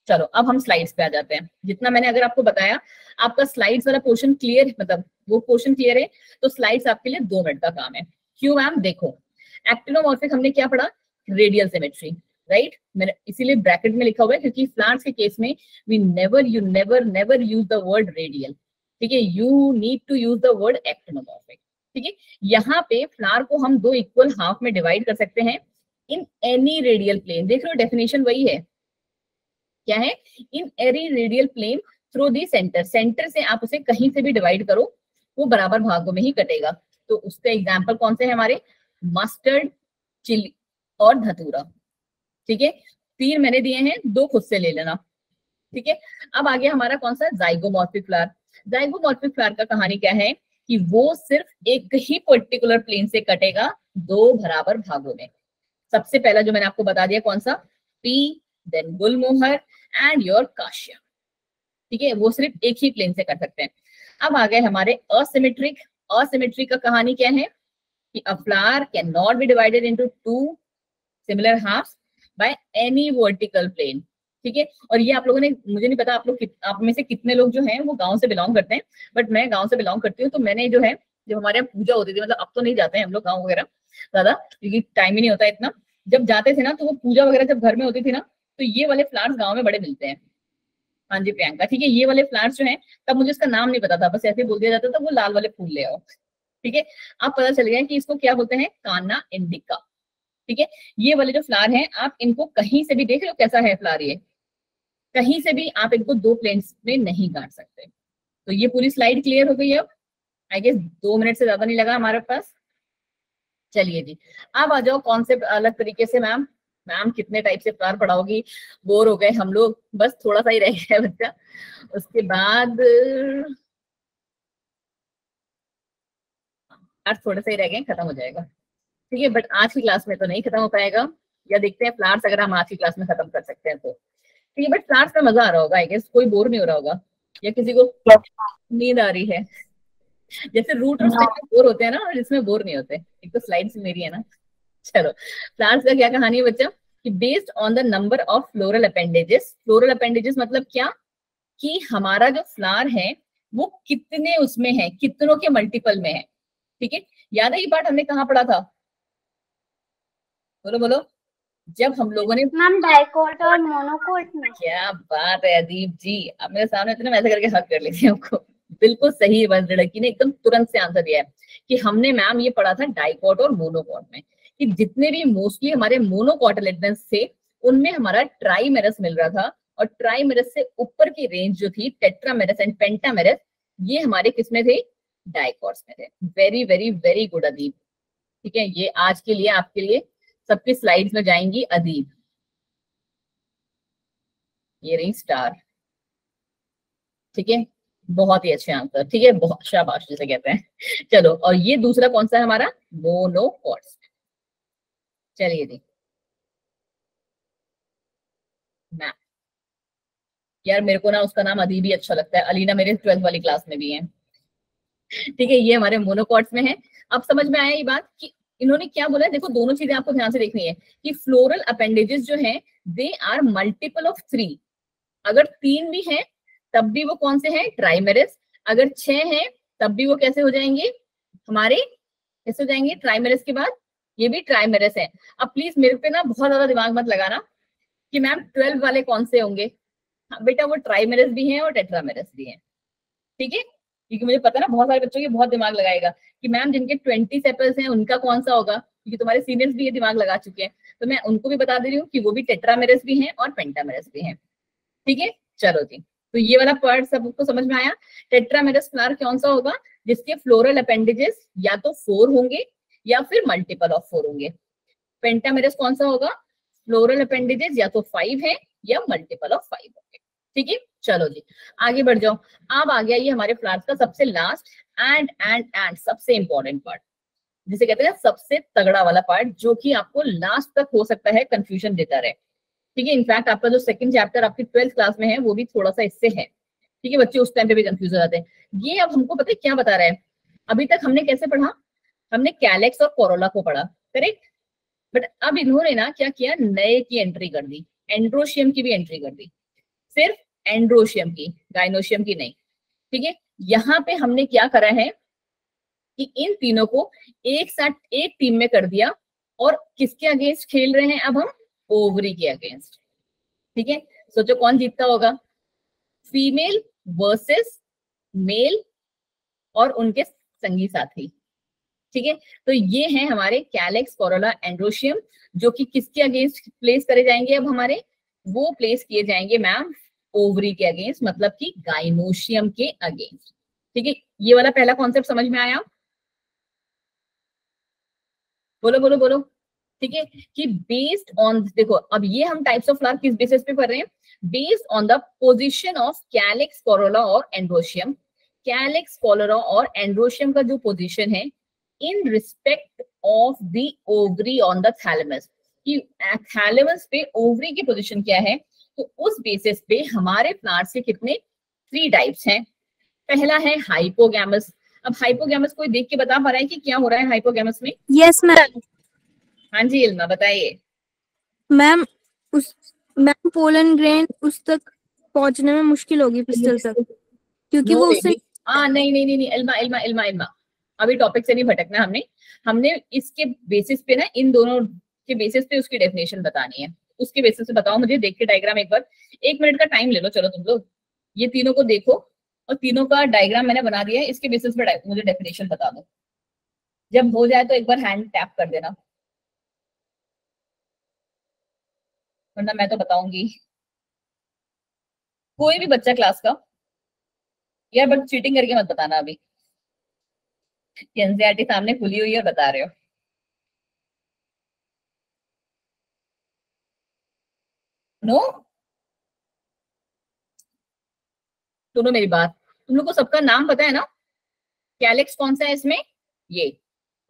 चलो अब हम स्लाइड्स पे आ जाते हैं। जितना मैंने अगर आपको बताया, आपका स्लाइड्स वाला पोर्शन क्लियर, मतलब वो पोर्शन क्लियर है, तो स्लाइड्स आपके लिए 2 मिनट का काम है। क्यों मैम? देखो, एक्टिनोमॉर्फिक हमने क्या पढ़ा? Radial symmetry, right? मैंने इसीलिए ब्रैकेट में लिखा हुआ है क्योंकि प्लांट्स के केस में we never use the word radial. ठीक है, you need to use the word actinomorphic. ठीक है, यहाँ पे फ्लावर को हम 2 इक्वल हाफ में डिवाइड कर सकते हैं इन एनी रेडियल प्लेन। देख रहे हो, डेफिनेशन वही है। क्या है? In any radial plane through the centre. Centre से आप उसे कहीं से भी डिवाइड करो, वो बराबर भागों में ही कटेगा। तो उसका एग्जाम्पल कौन से है हमारे? मस्टर्ड, चिली और धतूरा। ठीक है, 3 मैंने दिए हैं, 2 खुद से ले लेना। ठीक है, अब आ गया हमारा कौन सा? Zygomorphic flower. जाइगोमॉर्फिक फ्लावर का कहानी क्या है कि वो सिर्फ एक ही पर्टिकुलर प्लेन से कटेगा 2 बराबर भागों में। सबसे पहला जो मैंने आपको बता दिया कौन सा? Pea, then gulmohar and your cassia. ठीक है, वो सिर्फ एक ही प्लेन से कर सकते हैं। अब आ गए हमारे असिमेट्रिक। असिमेट्रिक का कहानी क्या है कि a flower can not be divided into 2 similar halves by any vertical plane. ठीक है, और ये आप लोगों ने, मुझे नहीं पता आप में से कितने लोग जो हैं वो गांव से बिलोंग करते हैं, बट मैं गांव से बिलोंग करती हूँ। तो मैंने जो है, जब हमारे यहाँ पूजा होती थी, मतलब अब तो नहीं जाते हैं हम लोग गाँव वगैरह ज्यादा क्योंकि टाइम ही नहीं होता इतना। जब जाते थे ना, तो वो पूजा वगैरह जब घर में होती थी ना, तो ये वाले फ्लावर्स गाँव में बड़े मिलते हैं। हाँ जी प्रियंका, ठीक है, ये वाले फ्लावर्स जो हैं, तब मुझे इसका नाम नहीं पता था, बस ऐसे बोल दिया जाता था वो लाल वाले फूल ले आओ। ठीक है, अब पता चल गया कि इसको क्या बोलते हैं? काना इंडिका। ठीक है, ये वाले जो फ्लावर हैं, आप इनको कहीं से भी देख रहे हो कैसा है फ्लावर, ये कहीं से भी आप इनको 2 प्लेन्स में नहीं काट सकते। तो ये पूरी स्लाइड क्लियर हो गई है। अब आई गेस 2 मिनट से ज्यादा नहीं लगा हमारे पास। चलिए जी, अब आ जाओ कॉन्सेप्ट अलग तरीके से। मैम कितने टाइप से फ्लावर पढ़ाओगी? बोर हो गए हम लोग, बस थोड़ा सा ही रह गया है बच्चा, उसके बाद आज थोड़े से ही रह गए, खत्म हो जाएगा। ठीक है, बट आज की क्लास में तो नहीं खत्म हो पाएगा, या देखते हैं फ्लावर्स अगर हम आज की क्लास में खत्म कर सकते हैं तो। ठीक है, बट फ्लावर्स में मजा आ रहा होगा आई गेस, कोई बोर नहीं हो रहा होगा, या किसी को नींद आ रही है? जैसे रूट और स्टेम में बोर होते हैं ना, और इसमें बोर नहीं होते। एक तो स्लाइड्स मेरी है ना। चलो, फ्लावर्स का क्या कहानी है बच्चा कि based on the number of floral appendages. Floral appendages मतलब क्या कि हमारा जो फ्लावर है वो कितने उसमें है, कितनों के मल्टीपल में है। ठीक है, याद है ये पार्ट हमने कहाँ पढ़ा था? बोलो बोलो। जब हम लोगों ने, मैम डाइकोट और मोनोकोट में। क्या बात है अदीप जी, आप मेरे सामने इतने वैसे करके हक कर लेती हैं आपको। बिल्कुल सही, बस लड़की ने एकदम तुरंत से आंसर दिया है कि हमने मैम ये पढ़ा था डाइकोट और मोनोकोट में, कि जितने भी मोस्टली हमारे मोनोकोटिलेडनस थे उनमें हमारा ट्राइमेरस मिल रहा था, और ट्राइमेरस से ऊपर की रेंज जो थी टेट्रामेरस एंड पेंटामेरस, ये हमारे किसमें थे? डाइकोट्स में थे। Very very very good Adeep. ठीक है, ये आज के लिए आपके लिए सबकी स्लाइड्स में जाएंगी अदीप। ये रही स्टार। ठीक है, बहुत ही अच्छे आंसर। ठीक है, बहुत शाबाश जिसे कहते हैं। चलो, और ये दूसरा कौन सा है हमारा? मोनोकोट्स। चलिए जी, मैम यार मेरे को ना उसका नाम अदीब ही अच्छा लगता है। अलीना मेरे 12th वाली क्लास में भी है। ठीक है, ये हमारे मोनोकोट्स में है। अब समझ में आया ये बात कि इन्होंने क्या बोला है? देखो, दोनों चीजें आपको ध्यान से देखनी है कि फ्लोरल अपेंडेजेस जो है दे आर मल्टीपल ऑफ 3। अगर 3 भी है तब भी वो कौन से हैं? ट्राइमेरस। अगर 6 हैं तब भी वो कैसे हो जाएंगे? हमारे कैसे हो जाएंगे? ट्राइमेरस के बाद ये भी ट्राइमेरस है। अब प्लीज मेरे पे ना बहुत ज्यादा दिमाग मत लगाना कि मैम 12 वाले कौन से होंगे। हाँ बेटा, वो ट्राइमेरस भी हैं और टेट्रामेरस भी हैं। ठीक है, क्योंकि मुझे पता है ना बहुत सारे बच्चों के बहुत दिमाग लगाएगा कि मैम जिनके 20 सेपल्स हैं उनका कौन सा होगा, क्योंकि तुम्हारे सीनियर्स भी ये दिमाग लगा चुके हैं। तो मैं उनको भी बता दे रही हूँ कि वो भी टेट्रामेरस भी हैं और पेंटामेरस भी हैं। ठीक है, चलो जी, तो ये वाला पार्ट सबको समझ में आया। टेट्रामेरस फ्लावर कौन सा होगा? जिसके फ्लोरल अपेंडेजेस या तो 4 होंगे या फिर मल्टीपल ऑफ 4 होंगे। पेंटामेरस कौन सा होगा? फ्लोरल अपेंडेजेस या तो 5 है या मल्टीपल ऑफ 5 होंगे। ठीक है, चलो जी आगे बढ़ जाओ। अब आ गया ये हमारे फ्लावर्स का सबसे लास्ट एंड सबसे इंपॉर्टेंट पार्ट, जिसे कहते हैं सबसे तगड़ा वाला पार्ट, जो कि आपको लास्ट तक हो सकता है कंफ्यूजन देता रहे। ठीक है। इनफैक्ट आपका जो सेकंड चैप्टर आपकी 12th क्लास में है वो भी थोड़ा सा इससे है, ठीक है। बच्चे उस टाइम पे भी कंफ्यूज हो जाते हैं। ये अब हमको पता है क्या बता रहा है, अभी तक हमने कैसे पढ़ा, हमने कैलेक्स और कोरोला को पढ़ा, करेक्ट। बट अब इन्होंने ना क्या किया, नए की एंट्री कर दी, एंड्रोशियम की भी एंट्री कर दी, सिर्फ एंड्रोशियम की, गाइनोशियम की नहीं, ठीक है। यहाँ पे हमने क्या करा है कि इन तीनों को एक साथ एक टीम में कर दिया, और किसके अगेंस्ट खेल रहे हैं अब हम, ओवरी के अगेंस्ट, ठीक है। सोचो कौन जीतता होगा, फीमेल वर्सेस मेल और उनके संगी साथी, ठीक है। तो ये है हमारे कैलेक्स, कोरोला, एंड्रोशियम, जो कि किसके अगेंस्ट प्लेस करे जाएंगे अब हमारे, वो प्लेस किए जाएंगे मैम ओवरी के अगेंस्ट, मतलब कि गाइनोशियम के अगेंस्ट, ठीक है। ये वाला पहला कॉन्सेप्ट समझ में आया, बोलो बोलो बोलो, ठीक है। कि बेस्ड ऑन, देखो अब ये हम टाइप्स ऑफ फ्लावर किस बेसिस पे पढ़ रहे हैं, based on the position of calyx, Corolla और एंड्रोशियम। कैलेक्स, कोरोला और एंड्रोशियम का जो पोजीशन है in respect of the ovary on the thalamus, कि थैलेमस पे ओवरी की पोजीशन क्या है, तो उस बेसिस पे हमारे प्लांट्स के कितने 3 टाइप्स हैं। पहला है हाइपोगैमस। अब हाइपोगैमस कोई देख के बता पा रहा है कि क्या हो रहा है हाइपोगैमस में? Yes ma'am. हाँ जी इल्मा बताइए। मैम मैम पोलन ग्रेन उस तक पहुंचने में मुश्किल होगी पिस्टल तक, क्योंकि वो उससे नहीं नहीं नहीं नहीं इल्मा इल्मा इल्मा इल्मा, अभी टॉपिक से नहीं भटकना, हमने इसके बेसिस पे ना, इन दोनों के बेसिस पे उसकी डेफिनेशन बतानी है। उसके बेसिस पे बताओ मुझे, देख के डायग्राम एक बार, 1 मिनट का टाइम ले लो, चलो तुम लोग ये तीनों को देखो और तीनों का डायग्राम मैंने बना दिया है, इसके बेसिस पे मुझे डेफिनेशन बता दो। जब हो जाए तो एक बार हैंड टैप कर देना, वरना मैं तो बताऊंगी। कोई भी बच्चा क्लास का यार, बट चीटिंग करके मत बताना अभी, एनसीईआरटी सामने खुली हुई है और बता रहे हो। नो सुनो मेरी बात, तुम लोग को सबका नाम पता है ना, कैलेक्स कौन सा है इसमें, ये,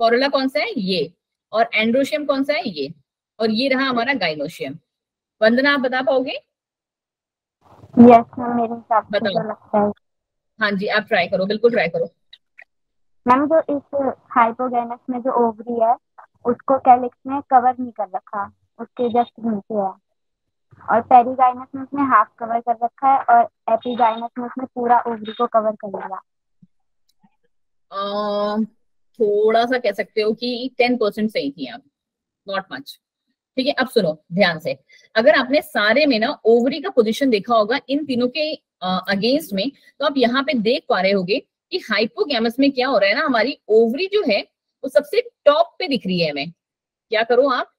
कोरोला कौन सा है ये, और एंड्रोशियम कौन सा है ये, और ये रहा हमारा गाइनोशियम। वंदना आप बता पाओगे? यस मैम, मेरे हिसाब से बताओ। तो लगता है। हाँ जी आप ट्राई करो, बिल्कुल ट्राई करो। मैम जो इस हाइपोगैनस में जो ओवरी है उसको कैलिक्स ने कवर नहीं कर रखा, उसके जस्ट नीचे है, और पेरिगाइनस में उसने हाफ कवर कर रखा है, और एपिगाइनस में उसने पूरा ओवरी को कवर कर लिया। थोड़ा सा कह सकते हो कि 10% सही थी आप, नॉट मच, ठीक है। अब सुनो ध्यान से, अगर आपने सारे में ना ओवरी का पोजीशन देखा होगा इन तीनों के अगेंस्ट में, तो आप यहाँ पे देख पा रहे होगे कि हाइपोगैमस में क्या हो रहा है ना, हमारी ओवरी जो है वो सबसे टॉप पे दिख रही है हमें। क्या करो आप,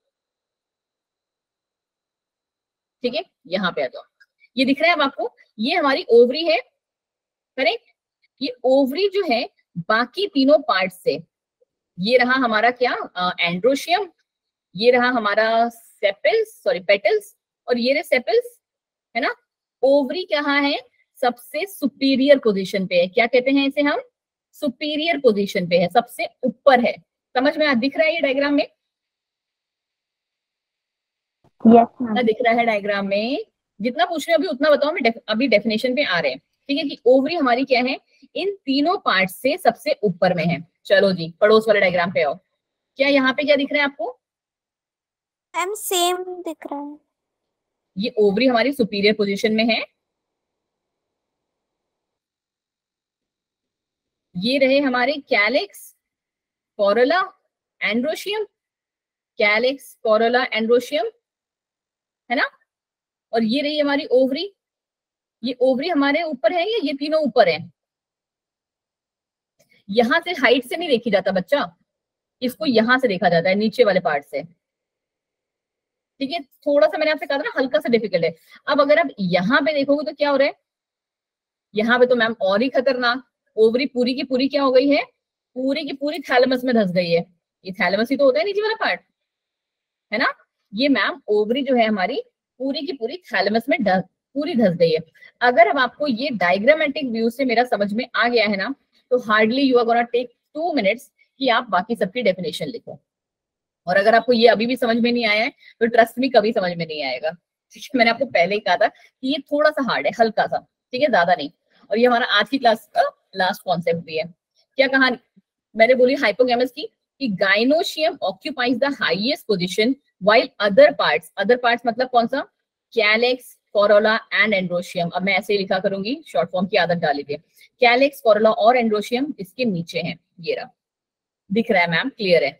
ठीक है, यहाँ पे आ जाओ, ये दिख रहा है अब आपको, ये हमारी ओवरी है, करेक्ट। ये ओवरी जो है बाकी तीनों पार्ट से, ये रहा हमारा क्या, एंड्रोशियम, ये रहा हमारा सेपल्स, सॉरी पेटल्स, और ये रहे सेपल्स, है ना। ओवरी कहाँ है, सबसे सुपीरियर पोजीशन पे है, क्या कहते हैं इसे हम, सुपीरियर पोजीशन पे है, सबसे ऊपर है। समझ में दिख रहा है ये डायग्राम में? Yes ma'am. दिख रहा है डायग्राम में? जितना पूछ रहे हो अभी उतना बताओ, मैं अभी डेफिनेशन पे आ रहे हैं, ठीक है। कि ओवरी हमारी क्या है, इन तीनों पार्ट से सबसे ऊपर में है। चलो जी पड़ोस वाले डायग्राम पे आओ, क्या यहाँ पे क्या दिख रहा है आपको? मैम सेम दिख रहा है। ये ओवरी हमारी सुपीरियर पोजीशन में है, ये रहे हमारे calyx, Corolla, androecium, calyx, Corolla, androecium, है ना। और ये रही हमारी ओवरी, ये ओवरी हमारे ऊपर है या ये तीनों ऊपर है? यहां से हाइट से नहीं देखी जाता बच्चा, इसको यहां से देखा जाता है, नीचे वाले पार्ट से, ठीक है। थोड़ा सा मैंने आपसे कहा था ना हल्का सा डिफिकल्ट है। अब अगर आप यहाँ पे देखोगे तो क्या हो रहा है, यहाँ पे तो मैम और ही खतरनाक, ओवरी पूरी की पूरी क्या हो गई है, पूरी की पूरी थैलेमस में धस गई है। ये थैलेमस ही तो होता है नीचे वाला पार्ट, है ना। ये मैम ओवरी जो है हमारी पूरी की पूरी थैलेमस में पूरी धस गई है। अगर अब आपको ये डायग्रामेटिक व्यू से मेरा समझ में आ गया है ना, तो hardly you are gonna take 2 minutes कि आप बाकी सबकी डेफिनेशन लिखो। और अगर आपको ये अभी भी समझ में नहीं आया है तो ट्रस्ट मी कभी समझ में नहीं आएगा, ठीक है, मैंने आपको पहले ही कहा था कि ये थोड़ा सा हार्ड है, हल्का सा, ठीक है, ज्यादा नहीं। और ये हमारा आज की क्लास का लास्ट कॉन्सेप्ट भी है। क्या कहा मैंने, बोली हाइपोगैमस की कि gynoecium occupies the highest position while other parts मतलब कौन सा, कैलेक्स, कोरोला एंड एंड्रोशियम। अब मैं ऐसे ही लिखा करूंगी, शॉर्ट फॉर्म की आदत डाल लीजिए। कैलेक्स, कोरोला और एंड्रोशियम इसके नीचे हैं। ये रहा, दिख रहा है मैम, क्लियर है,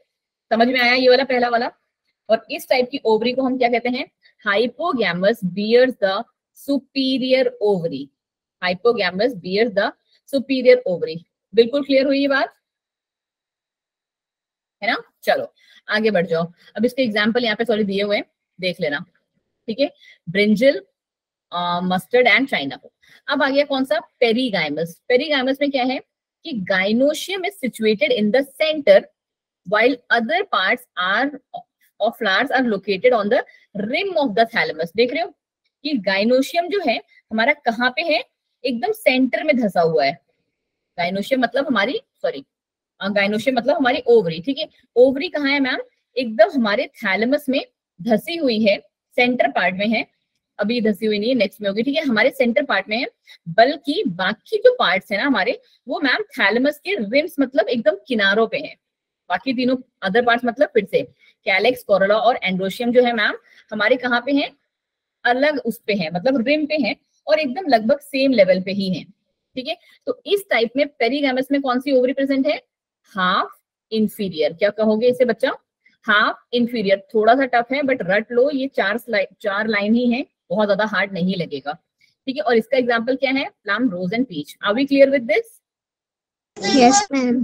समझ में आया ये वाला पहला वाला। और इस टाइप की ओवरी को हम क्या कहते हैं, hypogynous bears the superior ovary. Hypogynous bears the superior ovary. बिल्कुल क्लियर हुई ये बात, है ना। चलो आगे बढ़ जाओ। अब इसके एग्जाम्पल यहाँ पे सॉरी दिए हुए हैं, देख लेना, ठीक है। Brinjal, mustard and China. अब आ गया कौन सा, पेरीगाइमस। पेरीगाइमस में क्या है कि gynoecium is situated in the centre while other parts are of flowers are located on the rim of the thalamus. देख रहे हो कि गाइनोशियम जो है हमारा कहाँ पे है, एकदम सेंटर में धसा हुआ है। गाइनोशियम मतलब हमारी गाइनोशियम मतलब हमारी ओवरी, ठीक है। ओवरी कहाँ है मैम, एकदम हमारे थैलेमस में धसी हुई है, सेंटर पार्ट में है। अभी धसी हुई नहीं है, नेक्स्ट में होगी, ठीक है, हमारे सेंटर पार्ट में है। बल्कि बाकी जो पार्ट्स है ना हमारे, वो मैम थैलेमस के रिम्स मतलब एकदम किनारों पे है। बाकी तीनों अदर पार्ट्स मतलब फिर से कैलेक्स, कोरोला और एंड्रोशियम जो है मैम हमारे कहाँ पे हैं, अलग उस पे है, मतलब रिम पे है और एकदम लगभग सेम लेवल पे ही है, ठीक है। तो इस टाइप में पेरीगैमस में कौन सी ओवरी प्रेजेंट है, हाफ इंफीरियर। क्या कहोगे इसे बच्चा, हाफ इंफीरियर। थोड़ा सा टफ है बट रट लो, ये चार लाइन ही है, बहुत ज्यादा हार्ड नहीं लगेगा, ठीक है। और इसका एग्जांपल क्या है, plum, rose and peach. Are we clear with this? Yes ma'am.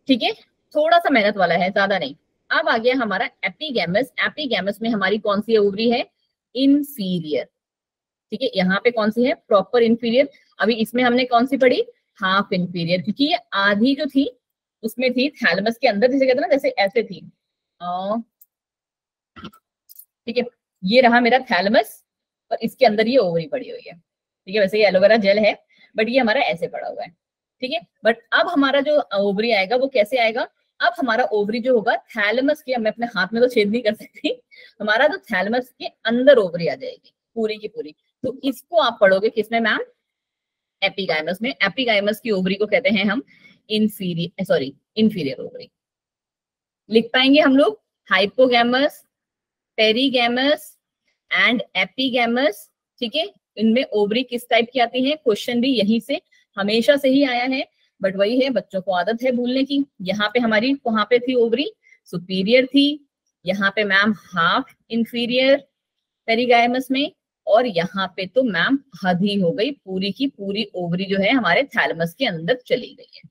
ठीक है, थोड़ा सा मेहनत वाला है, ज्यादा नहीं। अब आ गया हमारा एपिगैमस। एपिगैमस में हमारी कौन सी ओवरी है, इंफीरियर, ठीक है। यहाँ पे कौन सी है, प्रॉपर इंफीरियर। अभी इसमें हमने कौन सी पढ़ी, हाफ इंफीरियर, क्योंकि ये आधी जो थी उसमें थी थैलेमस के अंदर, जैसे कहते हैं ना, जैसे ऐसे थी, ठीक है। ये रहा मेरा थैलेमस और इसके अंदर ये ओवरी पड़ी हुई है, ठीक है। वैसे ये एलोवेरा जेल है बट ये हमारा ऐसे पड़ा हुआ है, ठीक है। बट अब हमारा जो ओवरी आएगा वो कैसे आएगा, अब हमारा ओवरी जो होगा थैलेमस के, मैं अपने हाथ में तो छेद नहीं कर सकती, हमारा जो थैलेमस के अंदर ओवरी आ जाएगी पूरी की पूरी। तो इसको आप पढ़ोगे किसमें मैम, एपिगाइमस में। एपिगाइमस की ओवरी को कहते हैं हम इंफीरियर ओवरी। लिख पाएंगे हम लोग, हाइपोगैमस, पेरीगैमस एंड एपिगैमस, ठीक है। इनमें ओवरी किस टाइप की आती है, क्वेश्चन भी यहीं से हमेशा से ही आया है, बट वही है, बच्चों को आदत है भूलने की। यहाँ पे हमारी वहां पे थी ओवरी, सुपीरियर थी, यहाँ पे मैम हाफ इंफीरियर पेरीगाइमस में, और यहाँ पे तो मैम हद ही हो गई, पूरी की पूरी ओवरी जो है हमारे थैलेमस के अंदर चली गई है,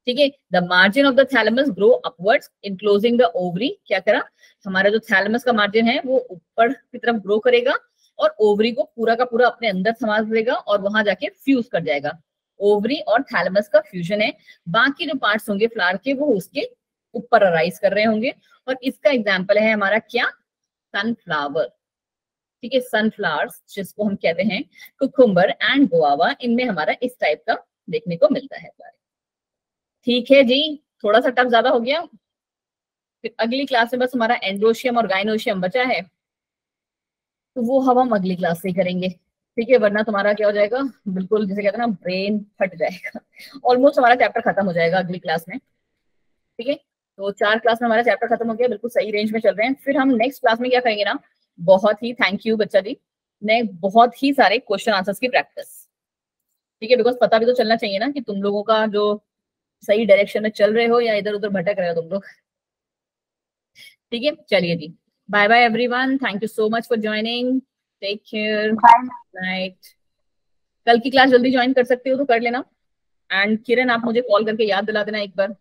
ठीक है। The margin of the thalamus grow upwards enclosing the ovary. क्या करा, हमारा जो थैलेमस का मार्जिन है वो ऊपर की तरफ ग्रो करेगा और ओवरी को पूरा का पूरा अपने अंदर समा देगा और वहां जाके फ्यूज कर जाएगा। ओवरी और थैलेमस का फ्यूजन है, बाकी जो पार्ट्स होंगे फ्लावर के वो उसके ऊपर अराइज कर रहे होंगे। और इसका एग्जाम्पल है हमारा क्या, सनफ्लावर, ठीक है। सनफ्लावर्स जिसको हम कहते हैं कुकुम्बर एंड गुआवा, इनमें हमारा इस टाइप का देखने को मिलता है, ठीक है जी। थोड़ा सा टफ ज्यादा हो गया, फिर अगली क्लास में बस हमारा एंड्रोशियम और गाइनोशियम बचा है, तो वो हम अगली क्लास से करेंगे, ठीक है। वरना तुम्हारा क्या हो जाएगा, बिल्कुल जैसे कहते हैं ना, ब्रेन फट जाएगा। ऑलमोस्ट हमारा चैप्टर खत्म हो जाएगा अगली क्लास में, ठीक है। तो 4 क्लास में हमारा चैप्टर खत्म हो गया, बिल्कुल सही रेंज में चल रहे हैं। फिर हम नेक्स्ट क्लास में क्या करेंगे ना, बहुत ही थैंक यू बच्चा जी, बहुत ही सारे क्वेश्चन आंसर्स की प्रैक्टिस, ठीक है। बिकॉज पता भी तो चलना चाहिए ना कि तुम लोगों का जो सही डायरेक्शन में चल रहे हो या इधर उधर भटक रहे हो तुम लोग, ठीक है। चलिए जी, bye bye everyone, thank you so much for joining, take care, night. कल की क्लास जल्दी ज्वाइन कर सकते हो तो कर लेना, एंड किरण आप मुझे कॉल करके याद दिला देना एक बार।